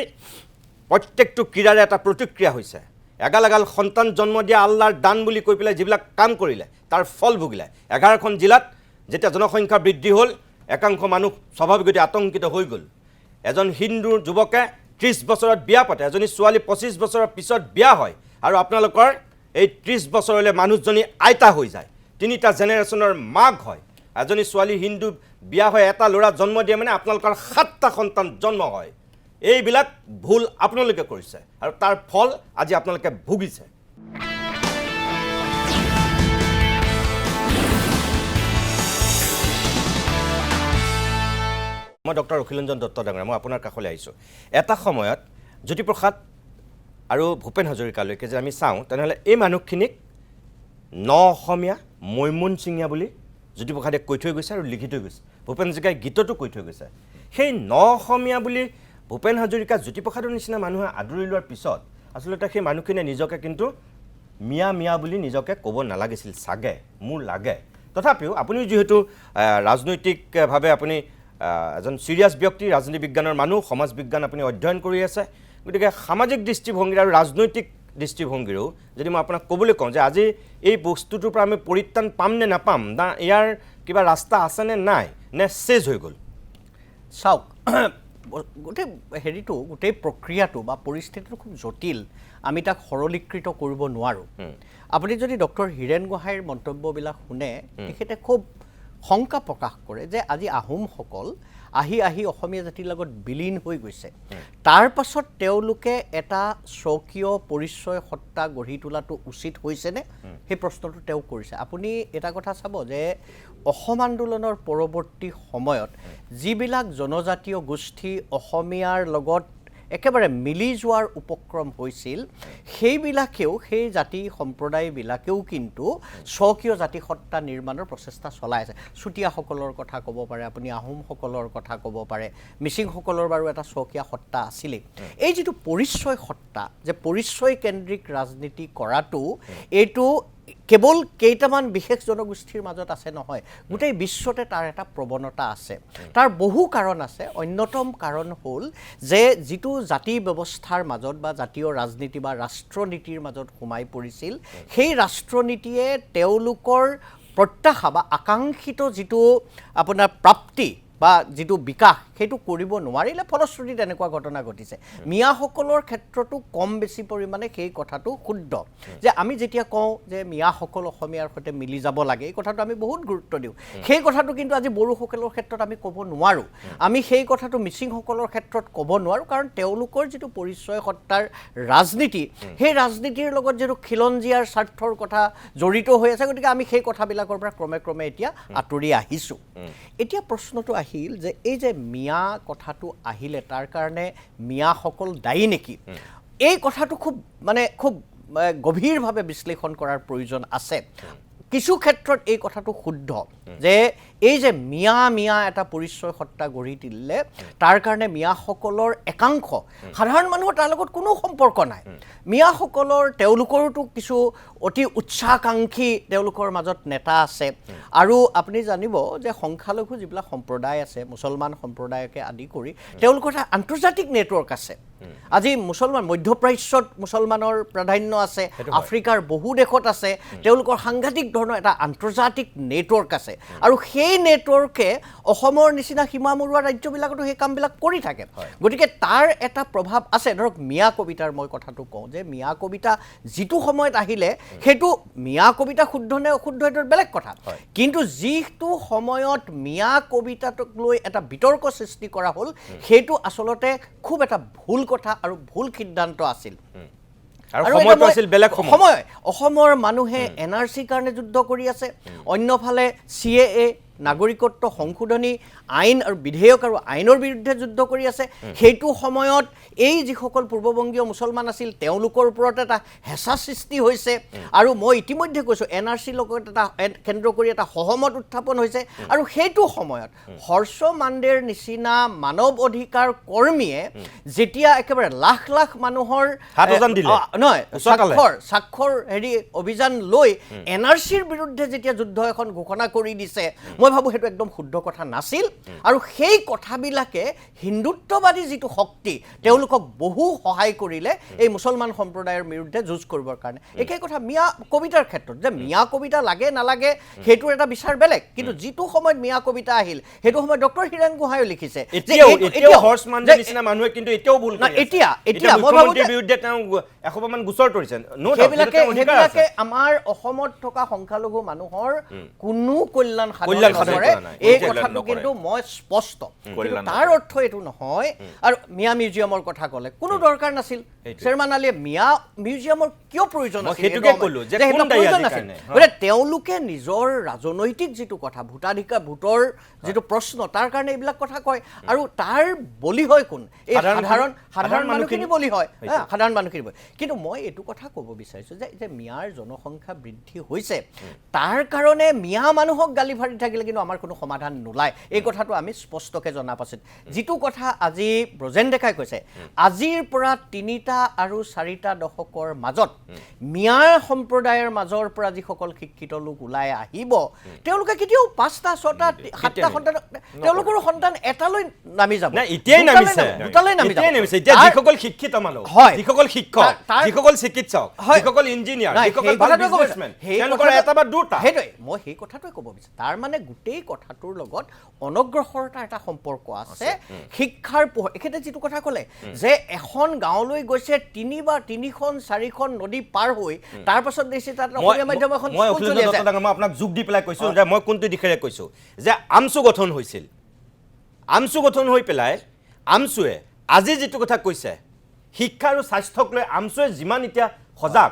প্ৰত্যেকটো ক্ৰীড়াৰে এটা প্ৰতিক্ৰিয়া হৈছে এগাল সন্তান জন্ম দিয়া আল্লাৰ দান বুলি কৈ পেলাই যিবিলাক কাম কৰিলে তাৰ ফল ভুগিলে 11খন জিলাত যেতিয়া জনসংখ্যা বৃদ্ধি হ'ল একাংশ মানুহ স্বাভাৱিকতে আতংকিত হৈ গ'ল এজন হিন্দু যুৱকে 30 বছৰত বিয়া পাতে, এজনী ছোৱালী 25 বছৰৰ পিছত বিয়া হয়, আৰু আপোনালোকৰ এই 30 বছৰলৈ মানুহজনী আইতা হৈ যায়, 3টা জেনেৰেশ্যনৰ মাক হয়। এজনী ছোৱালী হিন্দু বিয়া হয়, এটা ল'ৰা জন্ম দিয়ে মানে আপোনালোকৰ 7টা সন্তান জন্ম হয়। এইবিলাক ভুল আপোনালোকে কৰিছে আৰু তাৰ ফল আজি আপোনালোকে ভুগিছে। মই ডক্টৰ অখিলৰঞ্জন দত্ত ডাঙৰীয়া, মই আপোনাৰ কাষলৈ আহিছোঁ। এটা সময়ত জ্যোতিপ্ৰসাদ আৰু ভূপেন হাজৰিকালৈকে যে আমি চাওঁ, তেনেহ'লে এই মানুহখিনিক ন অসমীয়া মৈমনচিঙীয়া বুলি জ্যোতিপ্ৰসাদে কৈ থৈ গৈছে আৰু লিখি থৈ গৈছে। ভূপেন হাজৰিকাই গীততো কৈ থৈ গৈছে। সেই ন অসমীয়া বুলি ভূপেন হাজৰিকা জ্যোতিপ্ৰসাদৰ নিচিনা মানুহে আদৰি লোৱাৰ পিছত আচলতে সেই মানুহখিনিয়ে নিজকে কিন্তু মিয়া মিয়া বুলি নিজকে ক'ব নালাগিছিল চাগে, মোৰ লাগে। তথাপিও আপুনিও যিহেতু ৰাজনৈতিকভাৱে আপুনি এজন চিৰিয়াছ ব্যক্তি, ৰাজনীতি বিজ্ঞানৰ মানুহ, সমাজ বিজ্ঞান আপুনি অধ্যয়ন কৰি আছে, গতিকে সামাজিক দৃষ্টিভংগীৰ আৰু ৰাজনৈতিক দৃষ্টিভংগীৰো যদি মই আপোনাক ক'বলৈ কওঁ যে আজি এই বস্তুটোৰ পৰা আমি পৰিত্ৰাণ পাম নে নাপাম, না ইয়াৰ কিবা ৰাস্তা আছেনে নাই, নে চেজ হৈ গ'ল? চাওক, গোটেই হেৰিটো, গোটেই প্ৰক্ৰিয়াটো বা পৰিস্থিতিটো খুব জটিল, আমি তাক সৰলীকৃত কৰিব নোৱাৰোঁ। আপুনি যদি ডক্টৰ হীৰেণ গোহাঁইৰ মন্তব্যবিলাক শুনে, তেখেতে খুব শংকা প্ৰকাশ কৰে যে আজি আহোমসকল আহি আহি অসমীয়া জাতিৰ লগত বিলীন হৈ গৈছে, তাৰ পাছত তেওঁলোকে এটা স্বকীয় পৰিচয় সত্তা গঢ়ি তোলাটো উচিত হৈছেনে, সেই প্ৰশ্নটো তেওঁ কৰিছে। আপুনি এটা কথা চাব যে অসম আন্দোলনৰ পৰৱৰ্তী সময়ত যিবিলাক জনজাতীয় গোষ্ঠী অসমীয়াৰ লগত একেবাৰে মিলি যোৱাৰ উপক্ৰম হৈছিল, সেইবিলাকেও, সেই জাতি সম্প্ৰদায়বিলাকেও কিন্তু স্বকীয় জাতিসত্তা নিৰ্মাণৰ প্ৰচেষ্টা চলাই আছে। চুতীয়াসকলৰ কথা ক'ব পাৰে, আপুনি আহোমসকলৰ কথা ক'ব পাৰে, মিচিংসকলৰ বাৰু এটা স্বকীয় সত্তা আছিলেই। এই যিটো পৰিচয় সত্তা, যে পৰিচয় কেন্দ্ৰিক ৰাজনীতি কৰাটো, এইটো কেৱল কেইটামান বিশেষ জনগোষ্ঠীৰ মাজত আছে নহয়, গোটেই বিশ্বতে তাৰ এটা প্ৰৱণতা আছে। তাৰ বহু কাৰণ আছে। অন্যতম কাৰণ হ'ল যে যিটো জাতি ব্যৱস্থাৰ মাজত বা জাতীয় ৰাজনীতি বা ৰাষ্ট্ৰনীতিৰ মাজত সোমাই পৰিছিল, সেই ৰাষ্ট্ৰনীতিয়ে তেওঁলোকৰ প্ৰত্যাশা বা আকাংক্ষিত যিটো আপোনাৰ প্ৰাপ্তি বা যিটো বিকাশ, সেইটো কৰিব নোৱাৰিলে, ফলশ্ৰুতিত এনেকুৱা ঘটনা ঘটিছে। মিয়াসকলৰ ক্ষেত্ৰতো কম বেছি পৰিমাণে সেই কথাটো শুদ্ধ যে আমি যেতিয়া কওঁ যে মিয়াসকল অসমীয়াৰ সৈতে মিলি যাব লাগে, এই কথাটো আমি বহুত গুৰুত্ব দিওঁ। সেই কথাটো কিন্তু আজি বড়োসকলৰ ক্ষেত্ৰত আমি ক'ব নোৱাৰোঁ, আমি সেই কথাটো মিচিংসকলৰ ক্ষেত্ৰত ক'ব নোৱাৰোঁ, কাৰণ তেওঁলোকৰ যিটো পৰিচয় সত্তাৰ ৰাজনীতি, সেই ৰাজনীতিৰ লগত যিটো খিলঞ্জীয়াৰ স্বাৰ্থৰ কথা জড়িত হৈ আছে, গতিকে আমি সেই কথাবিলাকৰ পৰা ক্ৰমে ক্ৰমে এতিয়া আঁতৰি আহিছোঁ। এতিয়া প্ৰশ্নটো আহিল যে এই যে মিয়া কথাটো আহিলে, তাৰ কাৰণে মিয়াসকল দায়ী নেকি? এই কথাটো খুব গভীৰভাৱে বিশ্লেষণ কৰাৰ প্ৰয়োজন আছে। কিছু ক্ষেত্ৰত এই কথাটো শুদ্ধ যে এই যে মিয়া মিয়া এটা পৰিচয় সত্তা গঢ়ি তুলিলে, তাৰ কাৰণে মিয়াসকলৰ একাংশ সাধাৰণ মানুহৰ তাৰ লগত কোনো সম্পৰ্ক নাই। মিয়াসকলৰ তেওঁলোকৰোতো কিছু অতি উচ্চাকাংক্ষী তেওঁলোকৰ মাজত নেতা আছে, আৰু আপুনি জানিব যে সংখ্যালঘু যিবিলাক সম্প্ৰদায় আছে, মুছলমান সম্প্ৰদায়কে আদি কৰি, তেওঁলোকৰ এটা আন্তৰ্জাতিক নেটৱৰ্ক আছে। আজি মুছলমান মধ্যপ্ৰাচ্যত মুছলমানৰ প্ৰাধান্য আছে, আফ্ৰিকাৰ বহু দেশত আছে, তেওঁলোকৰ সাংঘাতিক ধৰণৰ এটা আন্তৰ্জাতিক নেটৱৰ্ক আছে, আৰু সেই নেটৱৰ্কে অসমৰ নিচিনা সীমামূৰীয়া ৰাজ্যবিলাকতো সেই কামবিলাক কৰি থাকে। গতিকে তাৰ এটা প্ৰভাৱ আছে। ধৰক মিয়া কবিতাৰ মই কথাটো কওঁ যে মিয়া কবিতা যিটো সময়ত আহিলে, সেইটো মিয়া কবিতা শুদ্ধ নে অশুদ্ধ এইটো বেলেগ কথা, কিন্তু যিটো সময়ত মিয়া কবিতাটোক লৈ এটা বিতৰ্ক সৃষ্টি কৰা হ'ল, সেইটো আচলতে খুব এটা ভুল কথা আৰু ভুল সিদ্ধান্ত আছিল। সময় অসমৰ মানুহে NRCৰ কাৰণে যুদ্ধ কৰি আছে, অন্যফালে CAA নাগৰিকত্ব সংশোধনী আইন আৰু বিধেয়ক আৰু আইনৰ বিৰুদ্ধে যুদ্ধ কৰি আছে। সেইটো সময়ত এই যিসকল পূৰ্ববংগীয় মুছলমান আছিল, তেওঁলোকৰ ওপৰত এটা হেঁচা সৃষ্টি হৈছে, আৰু মই ইতিমধ্যে কৈছোঁ NRCৰ লগত এটা কেন্দ্ৰ কৰি এটা সহমত উত্থাপন হৈছে। আৰু সেইটো সময়ত হৰ্ষ মাণ্ডেৰ নিচিনা মানৱ অধিকাৰ কৰ্মীয়ে যেতিয়া একেবাৰে লাখ লাখ মানুহৰ স্বাক্ষৰ অভিযান লৈ NRCৰ বিৰুদ্ধে যেতিয়া যুদ্ধ এখন ঘোষণা কৰি দিছে, মই মই ভাবোঁ সেইটো একদম শুদ্ধ কথা নাছিল আৰু সেই কথাবিলাকে হিন্দুত্ববাদী যিটো শক্তি তেওঁলোকক বহু সহায় কৰিলে এই মুছলমান সম্প্ৰদায়ৰ বিৰুদ্ধে যুঁজ কৰিবৰ কাৰণে একেই কথা মিয়া কবিতাৰ ক্ষেত্ৰত যে মিয়া কবিতা লাগে নালাগে সেইটোৰ এটা বিচাৰ বেলেগ কিন্তু যিটো সময়ত মিয়া কবিতা আহিল সেইটো সময়ত ডক্টৰ হীৰেণ গোহাঁইও লিখিছে এতিয়াও হৰ্ষ মাঞ্জাৰ নিচিনা মানুহে কিন্তু এতিয়াও ভুল কৰি আছে। এতিয়া মই ভাবোঁ মুখ্যমন্ত্ৰীৰ বিৰুদ্ধে তেওঁ এসোপামান গোচৰ তৰিছে সেইবিলাকে আমাৰ অসমত থকা সংখ্যালঘু মানুহৰ কোনো কল্যাণ সাধন নকৰে এই কথাটো কিন্তু মই স্পষ্ট তাৰ অৰ্থ এইটো নহয় আৰু মিয়া মিউজিয়ামৰ কথা ক'লে কোনো দৰকাৰ নাছিল শ্বেৰমান আলীয়ে মিয়া মিউজিয়ামৰ কিয় প্ৰয়োজন আছিল তেওঁলোকে নিজৰ ৰাজনৈতিক যিটো কথা ভোটাধিকাৰ ভোটৰ যিটো প্ৰশ্ন তাৰ কাৰণে এইবিলাক কথা কয় আৰু তাৰ বলি হয় কোন এই সাধাৰণ মানুহখিনি বলি হয় সাধাৰণ মানুহখিনি বলি কিন্তু মই এইটো কথা ক'ব বিচাৰিছোঁ যে মিয়াৰ জনসংখ্যা বৃদ্ধি হৈছে তাৰ কাৰণে মিয়া মানুহক গালি ফাৰি থাকিলে কিন্তু আমাৰ কোনো সমাধান নোলায় এই কথাটো আমি স্পষ্টকৈ জনা পাইছোঁ যিটো কথা আজি ব্ৰজেন ডেকাই কৈছে আজিৰ পৰা 3টা আৰু 4টা দশকৰ মাজত মিয়া সম্প্ৰদায়ৰ মাজৰ পৰা যিসকল শিক্ষিত লোক ওলাই আহিব তেওঁলোকে কেতিয়াও 5টা 6টা 7টা সন্তান তেওঁলোকৰো সন্তান এটালৈ নামি যাব এতিয়াই নামিছে এতিয়া যিসকল শিক্ষিত মানুহ যিসকল শিক্ষক যিসকল চিকিৎসক যিসকল ইঞ্জিনিয়াৰ যিসকল বিজনেছমেন তেওঁলোকৰ এটা বা দুটা সেইটোৱে মই সেই কথাটোৱে ক'ব বিচাৰোঁ তাৰ মানে গোটেই কথাটোৰ লগত অনগ্ৰসৰতাৰ এটা সম্পৰ্ক আছে শিক্ষাৰ পোহৰ এখেতে যিটো কথা ক'লে যে এখন গাঁৱলৈ গৈছে 3খন 4খন নদী পাৰ হৈ তাৰ পাছত দেখিছে তাত অসমীয়া মাধ্যম এখন মই আপোনাক যোগ দি পেলাই কৈছোঁ যে মই কোনটো দিশেৰে কৈছোঁ যে আমচু গঠন হৈছিল আমচু গঠন হৈ পেলাই আমচুৱে আজি যিটো কথা কৈছে শিক্ষা আৰু স্বাস্থ্যক লৈ আমচুৱে যিমান এতিয়া সজাগ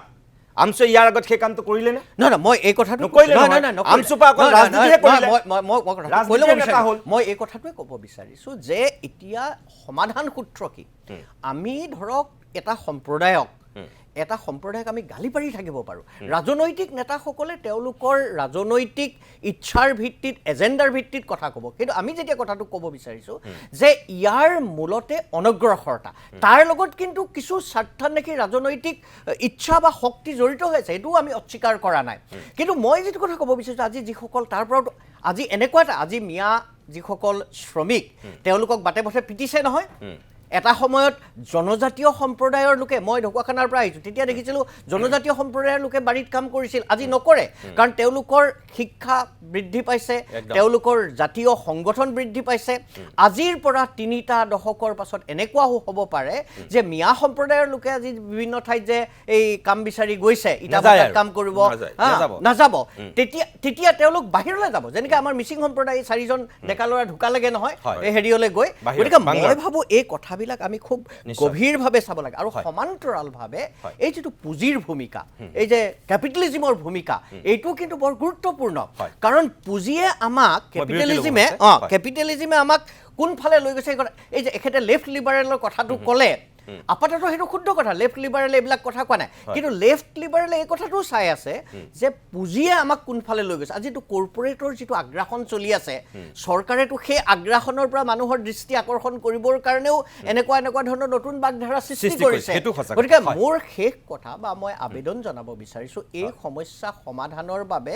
আমচুৱে ইয়াৰ আগত সেই কামটো কৰিলে নে নহয় মই এই কথাটো মই এই কথাটোৱে ক'ব বিচাৰিছোঁ যে এতিয়া সমাধান সূত্ৰ কি আমি ধৰক এটা সম্প্ৰদায়ক আমি গালি পাৰি থাকিব পাৰোঁ ৰাজনৈতিক নেতাসকলে তেওঁলোকৰ ৰাজনৈতিক ইচ্ছাৰ ভিত্তিত এজেণ্ডাৰ ভিত্তিত কথা ক'ব কিন্তু আমি যেতিয়া কথাটো ক'ব বিচাৰিছোঁ যে ইয়াৰ মূলতে অনগ্ৰসৰতা তাৰ লগত কিন্তু কিছু স্বাৰ্থান্বেষী ৰাজনৈতিক ইচ্ছা বা শক্তি জড়িত হৈ আছে এইটোও আমি অস্বীকাৰ কৰা নাই কিন্তু মই যিটো কথা ক'ব বিচাৰিছোঁ আজি যিসকল তাৰ পৰা আজি এনেকুৱা এটা আজি মিয়া যিসকল শ্ৰমিক তেওঁলোকক বাটে পথে পিটিছে নহয় এটা সময়ত জনজাতীয় সম্প্ৰদায়ৰ লোকে মই ঢকুৱাখানাৰ পৰা আহিছোঁ তেতিয়া দেখিছিলোঁ জনজাতীয় সম্প্ৰদায়ৰ লোকে বাৰীত কাম কৰিছিল আজি নকৰে কাৰণ তেওঁলোকৰ শিক্ষা বৃদ্ধি পাইছে তেওঁলোকৰ জাতীয় সংগঠন বৃদ্ধি পাইছে আজিৰ পৰা 3টা দশকৰ পাছত এনেকুৱাও হ'ব পাৰে যে মিয়া সম্প্ৰদায়ৰ লোকে আজি বিভিন্ন ঠাইত যে এই কাম বিচাৰি গৈছে ইটাভাটাত কাম কৰিব নাযাব তেতিয়া তেওঁলোক বাহিৰলৈ যাব যেনেকৈ আমাৰ মিচিং সম্প্ৰদায় 4জন ডেকা ল'ৰা ঢুকালেগে নহয় এই হেৰিয়লৈ গৈ গতিকে মই ভাবোঁ এই কথা বিলাক আমি খুব গভীৰভাৱে চাব লাগে আৰু সমান্তৰালভাৱে এই যিটো পুঁজিৰ ভূমিকা এই যে কেপিটেলিজমৰ ভূমিকা এইটো কিন্তু বৰ গুৰুত্বপূৰ্ণ কাৰণ পুঁজিয়ে আমাক কেপিটেলিজমে আমাক কোনফালে লৈ গৈছে এই যে এখেতে লেফ্ট লিবাৰেলৰ কথাটো ক'লে আপাতত সেইটো শুদ্ধ কথা লেফ্ট লিবাৰেলে এইবিলাক কথা কোৱা নাই কিন্তু লেফ্ট লিবাৰেলে এই কথাটো চাই আছে যে পুঁজিয়ে আমাক কোনফালে লৈ গৈছে আজিতো কৰ্পৰেটৰ যিটো আগ্ৰাসন চলি আছে চৰকাৰেতো সেই আগ্ৰাসনৰ পৰা মানুহৰ দৃষ্টি আকৰ্ষণ কৰিবৰ কাৰণেও এনেকুৱা ধৰণৰ নতুন বাগধাৰা সৃষ্টি কৰিছে গতিকে মোৰ শেষ কথা বা মই আবেদন জনাব বিচাৰিছোঁ এই সমস্যা সমাধানৰ বাবে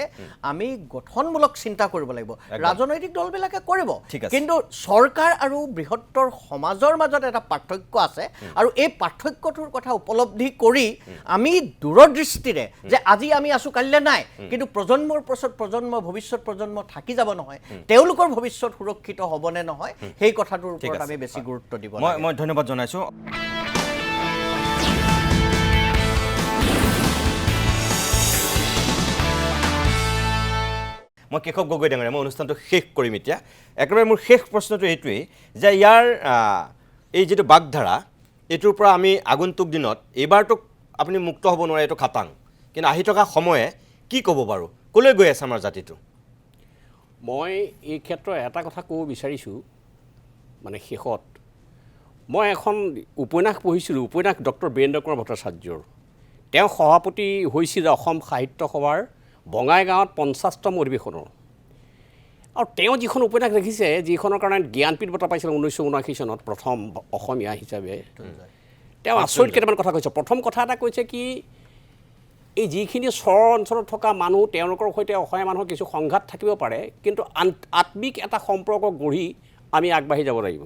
আমি গঠনমূলক চিন্তা কৰিব লাগিব ৰাজনৈতিক দলবিলাকে কৰিব কিন্তু চৰকাৰ আৰু বৃহত্তৰ সমাজৰ মাজত এটা পাৰ্থক্য আছে আৰু এই পাৰ্থক্যটোৰ কথা উপলব্ধি কৰি আমি দূৰদৃষ্টিৰে যে আজি আমি আছো কাইলৈ নাই কিন্তু প্ৰজন্মৰ পাছত প্ৰজন্ম ভৱিষ্যত প্ৰজন্ম থাকি যাব নহয় তেওঁলোকৰ ভৱিষ্যত সুৰক্ষিত হ'বনে নহয় সেই কথাটোৰ ওপৰত আমি বেছি গুৰুত্ব দিব লাগে মই ধন্যবাদ জনাইছোঁ মই কেশৱ গগৈ ডাঙৰীয়া মই অনুষ্ঠানটো শেষ কৰিম এতিয়া একেবাৰে মোৰ শেষ প্ৰশ্নটো এইটোৱেই যে ইয়াৰ এই যিটো বাগধাৰা এইটোৰ পৰা আমি আগন্তুক দিনত এইবাৰতো আপুনি মুক্ত হ'ব নোৱাৰে এইটো খাটাং কিন্তু আহি থকা সময়ে কি ক'ব বাৰু ক'লৈ গৈ আছে আমাৰ জাতিটো মই এই ক্ষেত্ৰত এটা কথা ক'ব বিচাৰিছোঁ মানে শেষত মই এখন উপন্যাস পঢ়িছিলোঁ উপন্যাস ডক্টৰ বীৰেন্দ্ৰ কুমাৰ ভট্টাচাৰ্যৰ তেওঁ সভাপতি হৈছিল অসম সাহিত্য সভাৰ বঙাইগাঁৱত 50তম অধিৱেশনৰ আৰু তেওঁ যিখন উপন্যাস লিখিছে যিখনৰ কাৰণে জ্ঞানপীঠ বঁটা পাইছিল 1979 চনত প্ৰথম অসমীয়া হিচাপে তেওঁ আচৰিত কেইটামান কথা কৈছে প্ৰথম কথা এটা কৈছে কি এই যিখিনি চৰ অঞ্চলত থকা মানুহ তেওঁলোকৰ সৈতে অসমীয়া মানুহৰ কিছু সংঘাত থাকিব পাৰে কিন্তু আত্মিক এটা সম্পৰ্ক গঢ়ি আমি আগবাঢ়ি যাব লাগিব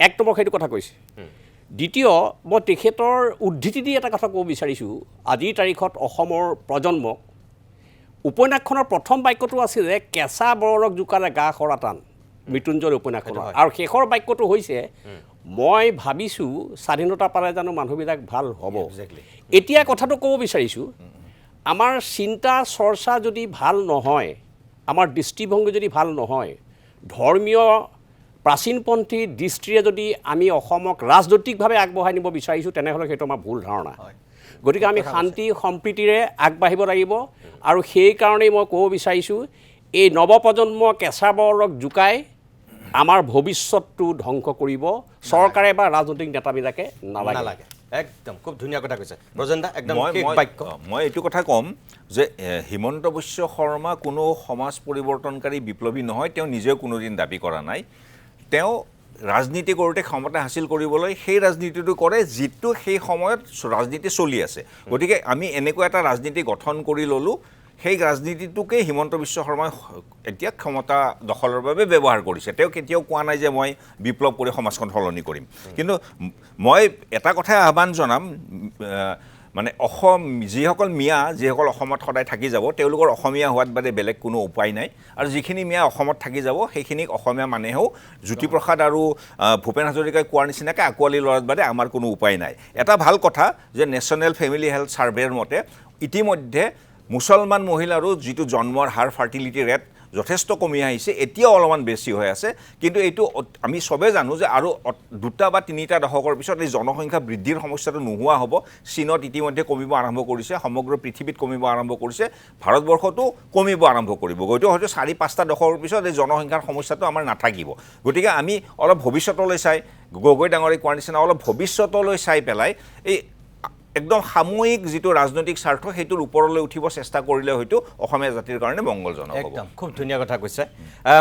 এক নম্বৰ সেইটো কথা কৈছে দ্বিতীয় মই তেখেতৰ উদ্ধৃতি দি এটা কথা ক'ব বিচাৰিছোঁ আজিৰ তাৰিখত অসমৰ প্ৰজন্মক উপন্যাসখনৰ প্ৰথম বাক্যটো আছিল যে কেঁচা বৰলক জোকালে গা সৰা টান মৃত্যুঞ্জয় উপন্যাসখনৰ আৰু শেষৰ বাক্যটো হৈছে মই ভাবিছোঁ স্বাধীনতা পালে জানো মানুহবিলাক ভাল হ'ব এতিয়া কথাটো ক'ব বিচাৰিছোঁ আমাৰ চিন্তা চৰ্চা যদি ভাল নহয় আমাৰ দৃষ্টিভংগী যদি ভাল নহয় ধৰ্মীয় প্ৰাচীনপন্থী দৃষ্টিৰে যদি আমি অসমক ৰাজনৈতিকভাৱে আগবঢ়াই নিব বিচাৰিছোঁ তেনেহ'লে সেইটো আমাৰ ভুল ধাৰণা গতিকে আমি শান্তি সম্প্ৰীতিৰে আগবাঢ়িব লাগিব আৰু সেইকাৰণেই মই ক'ব বিচাৰিছোঁ এই নৱপ্ৰজন্ম কেঁচা বৰলক জোকাই আমাৰ ভৱিষ্যতটো ধ্বংস কৰিব চৰকাৰে বা ৰাজনৈতিক নেতাবিলাকে নালাগে একদম খুব ধুনীয়া কথা কৈছে ব্ৰজেন্দা একদম মই এইটো কথা ক'ম যে হিমন্ত বিশ্ব শৰ্মা কোনো সমাজ পৰিৱৰ্তনকাৰী বিপ্লৱী নহয় তেওঁ নিজেও কোনোদিন দাবী কৰা নাই তেওঁ ৰাজনীতি কৰোঁতে ক্ষমতা হাসিল কৰিবলৈ সেই ৰাজনীতিটো কৰে যিটো সেই সময়ত ৰাজনীতি চলি আছে গতিকে আমি এনেকুৱা এটা ৰাজনীতি গঠন কৰি ল'লোঁ সেই ৰাজনীতিটোকে হিমন্ত বিশ্ব শৰ্মাই এতিয়া ক্ষমতা দখলৰ বাবে ব্যৱহাৰ কৰিছে তেওঁ কেতিয়াও কোৱা নাই যে মই বিপ্লৱ কৰি সমাজখন সলনি কৰিম কিন্তু মই এটা কথাই আহ্বান জনাম মানে অসম যিসকল মিয়া যিসকল অসমত সদায় থাকি যাব তেওঁলোকৰ অসমীয়া হোৱাত বাদে বেলেগ কোনো উপায় নাই আৰু যিখিনি মিয়া অসমত থাকি যাব সেইখিনিক অসমীয়া মানুহেও জ্যোতিপ্ৰসাদ আৰু ভূপেন হাজৰিকাই কোৱাৰ নিচিনাকৈ আঁকোৱালি লোৱাৰ বাদে আমাৰ কোনো উপায় নাই এটা ভাল কথা যে নেশ্যনেল ফেমিলি হেল্থ ছাৰ্ভেৰ মতে ইতিমধ্যে মুছলমান মহিলাৰো যিটো জন্মৰ হাৰ ফাৰ্টিলিটি ৰেট যথেষ্ট কমি আহিছে এতিয়াও অলপমান বেছি হৈ আছে কিন্তু এইটো আমি সবে জানো যে আৰু দুটা বা তিনিটা দশকৰ পিছত এই জনসংখ্যা বৃদ্ধিৰ সমস্যাটো নোহোৱা হ'ব চীনত ইতিমধ্যে কমিব আৰম্ভ কৰিছে সমগ্ৰ পৃথিৱীত কমিব আৰম্ভ কৰিছে ভাৰতবৰ্ষতো কমিব আৰম্ভ কৰিব গতিকে হয়তো 4-5টা দশকৰ পিছত এই জনসংখ্যাৰ সমস্যাটো আমাৰ নাথাকিব গতিকে আমি অলপ ভৱিষ্যতলৈ চাই গগৈ ডাঙৰে কোৱাৰ নিচিনা অলপ ভৱিষ্যতলৈ চাই পেলাই এই একদম সামূহিক যিটো ৰাজনৈতিক স্বাৰ্থ সেইটোৰ ওপৰলৈ উঠিব চেষ্টা কৰিলে হয়তো অসমীয়া জাতিৰ কাৰণে মংগলজনক হ'ব একদম খুব ধুনীয়া কথা কৈছে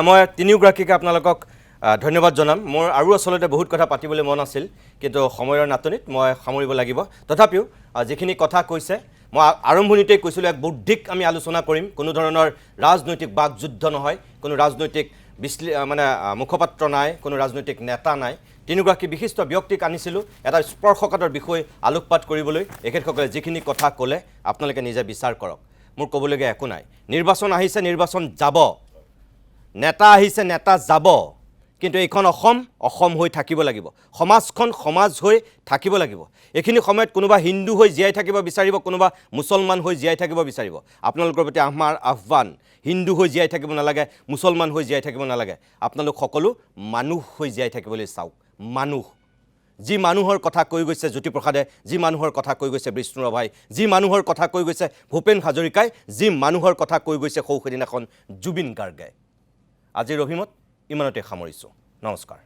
মই তিনিওগৰাকীকে আপোনালোকক ধন্যবাদ জনাম মোৰ আৰু আচলতে বহুত কথা পাতিবলৈ মন আছিল কিন্তু সময়ৰ নাটনিত মই সামৰিব লাগিব তথাপিও যিখিনি কথা কৈছে মই আৰম্ভণিতেই কৈছিলোঁ এক বৌদ্ধিক আমি আলোচনা কৰিম কোনো ধৰণৰ ৰাজনৈতিক বাকযুদ্ধ নহয় কোনো ৰাজনৈতিক মানে মুখপাত্ৰ নাই কোনো ৰাজনৈতিক নেতা নাই তিনিগৰাকী বিশিষ্ট ব্যক্তিক আনিছিলোঁ এটা স্পৰ্শকাতৰ বিষয় আলোকপাত কৰিবলৈ এখেতসকলে যিখিনি কথা ক'লে আপোনালোকে নিজে বিচাৰ কৰক মোৰ ক'বলগীয়া একো নাই নিৰ্বাচন আহিছে নিৰ্বাচন যাব নেতা আহিছে নেতা যাব কিন্তু এইখন অসম হৈ থাকিব লাগিব সমাজখন সমাজ হৈ থাকিব লাগিব এইখিনি সময়ত কোনোবা হিন্দু হৈ জীয়াই থাকিব বিচাৰিব কোনোবা মুছলমান হৈ জীয়াই থাকিব বিচাৰিব আপোনালোকৰ প্ৰতি আমাৰ আহ্বান হিন্দু হৈ জীয়াই থাকিব নালাগে মুছলমান হৈ জীয়াই থাকিব নালাগে আপোনালোক সকলো মানুহ হৈ জীয়াই থাকিবলৈ চাওক মানুহ যি মানুহৰ কথা কৈ গৈছে জ্যোতিপ্ৰসাদে যি মানুহৰ কথা কৈ গৈছে বিষ্ণুৰাভাই যি মানুহৰ কথা কৈ গৈছে ভূপেন হাজৰিকাই যি মানুহৰ কথা কৈ গৈছে সৌসেদিনাখন জুবিন গাৰ্গে আজিৰ অভিমত ইমানতে সামৰিছোঁ নমস্কাৰ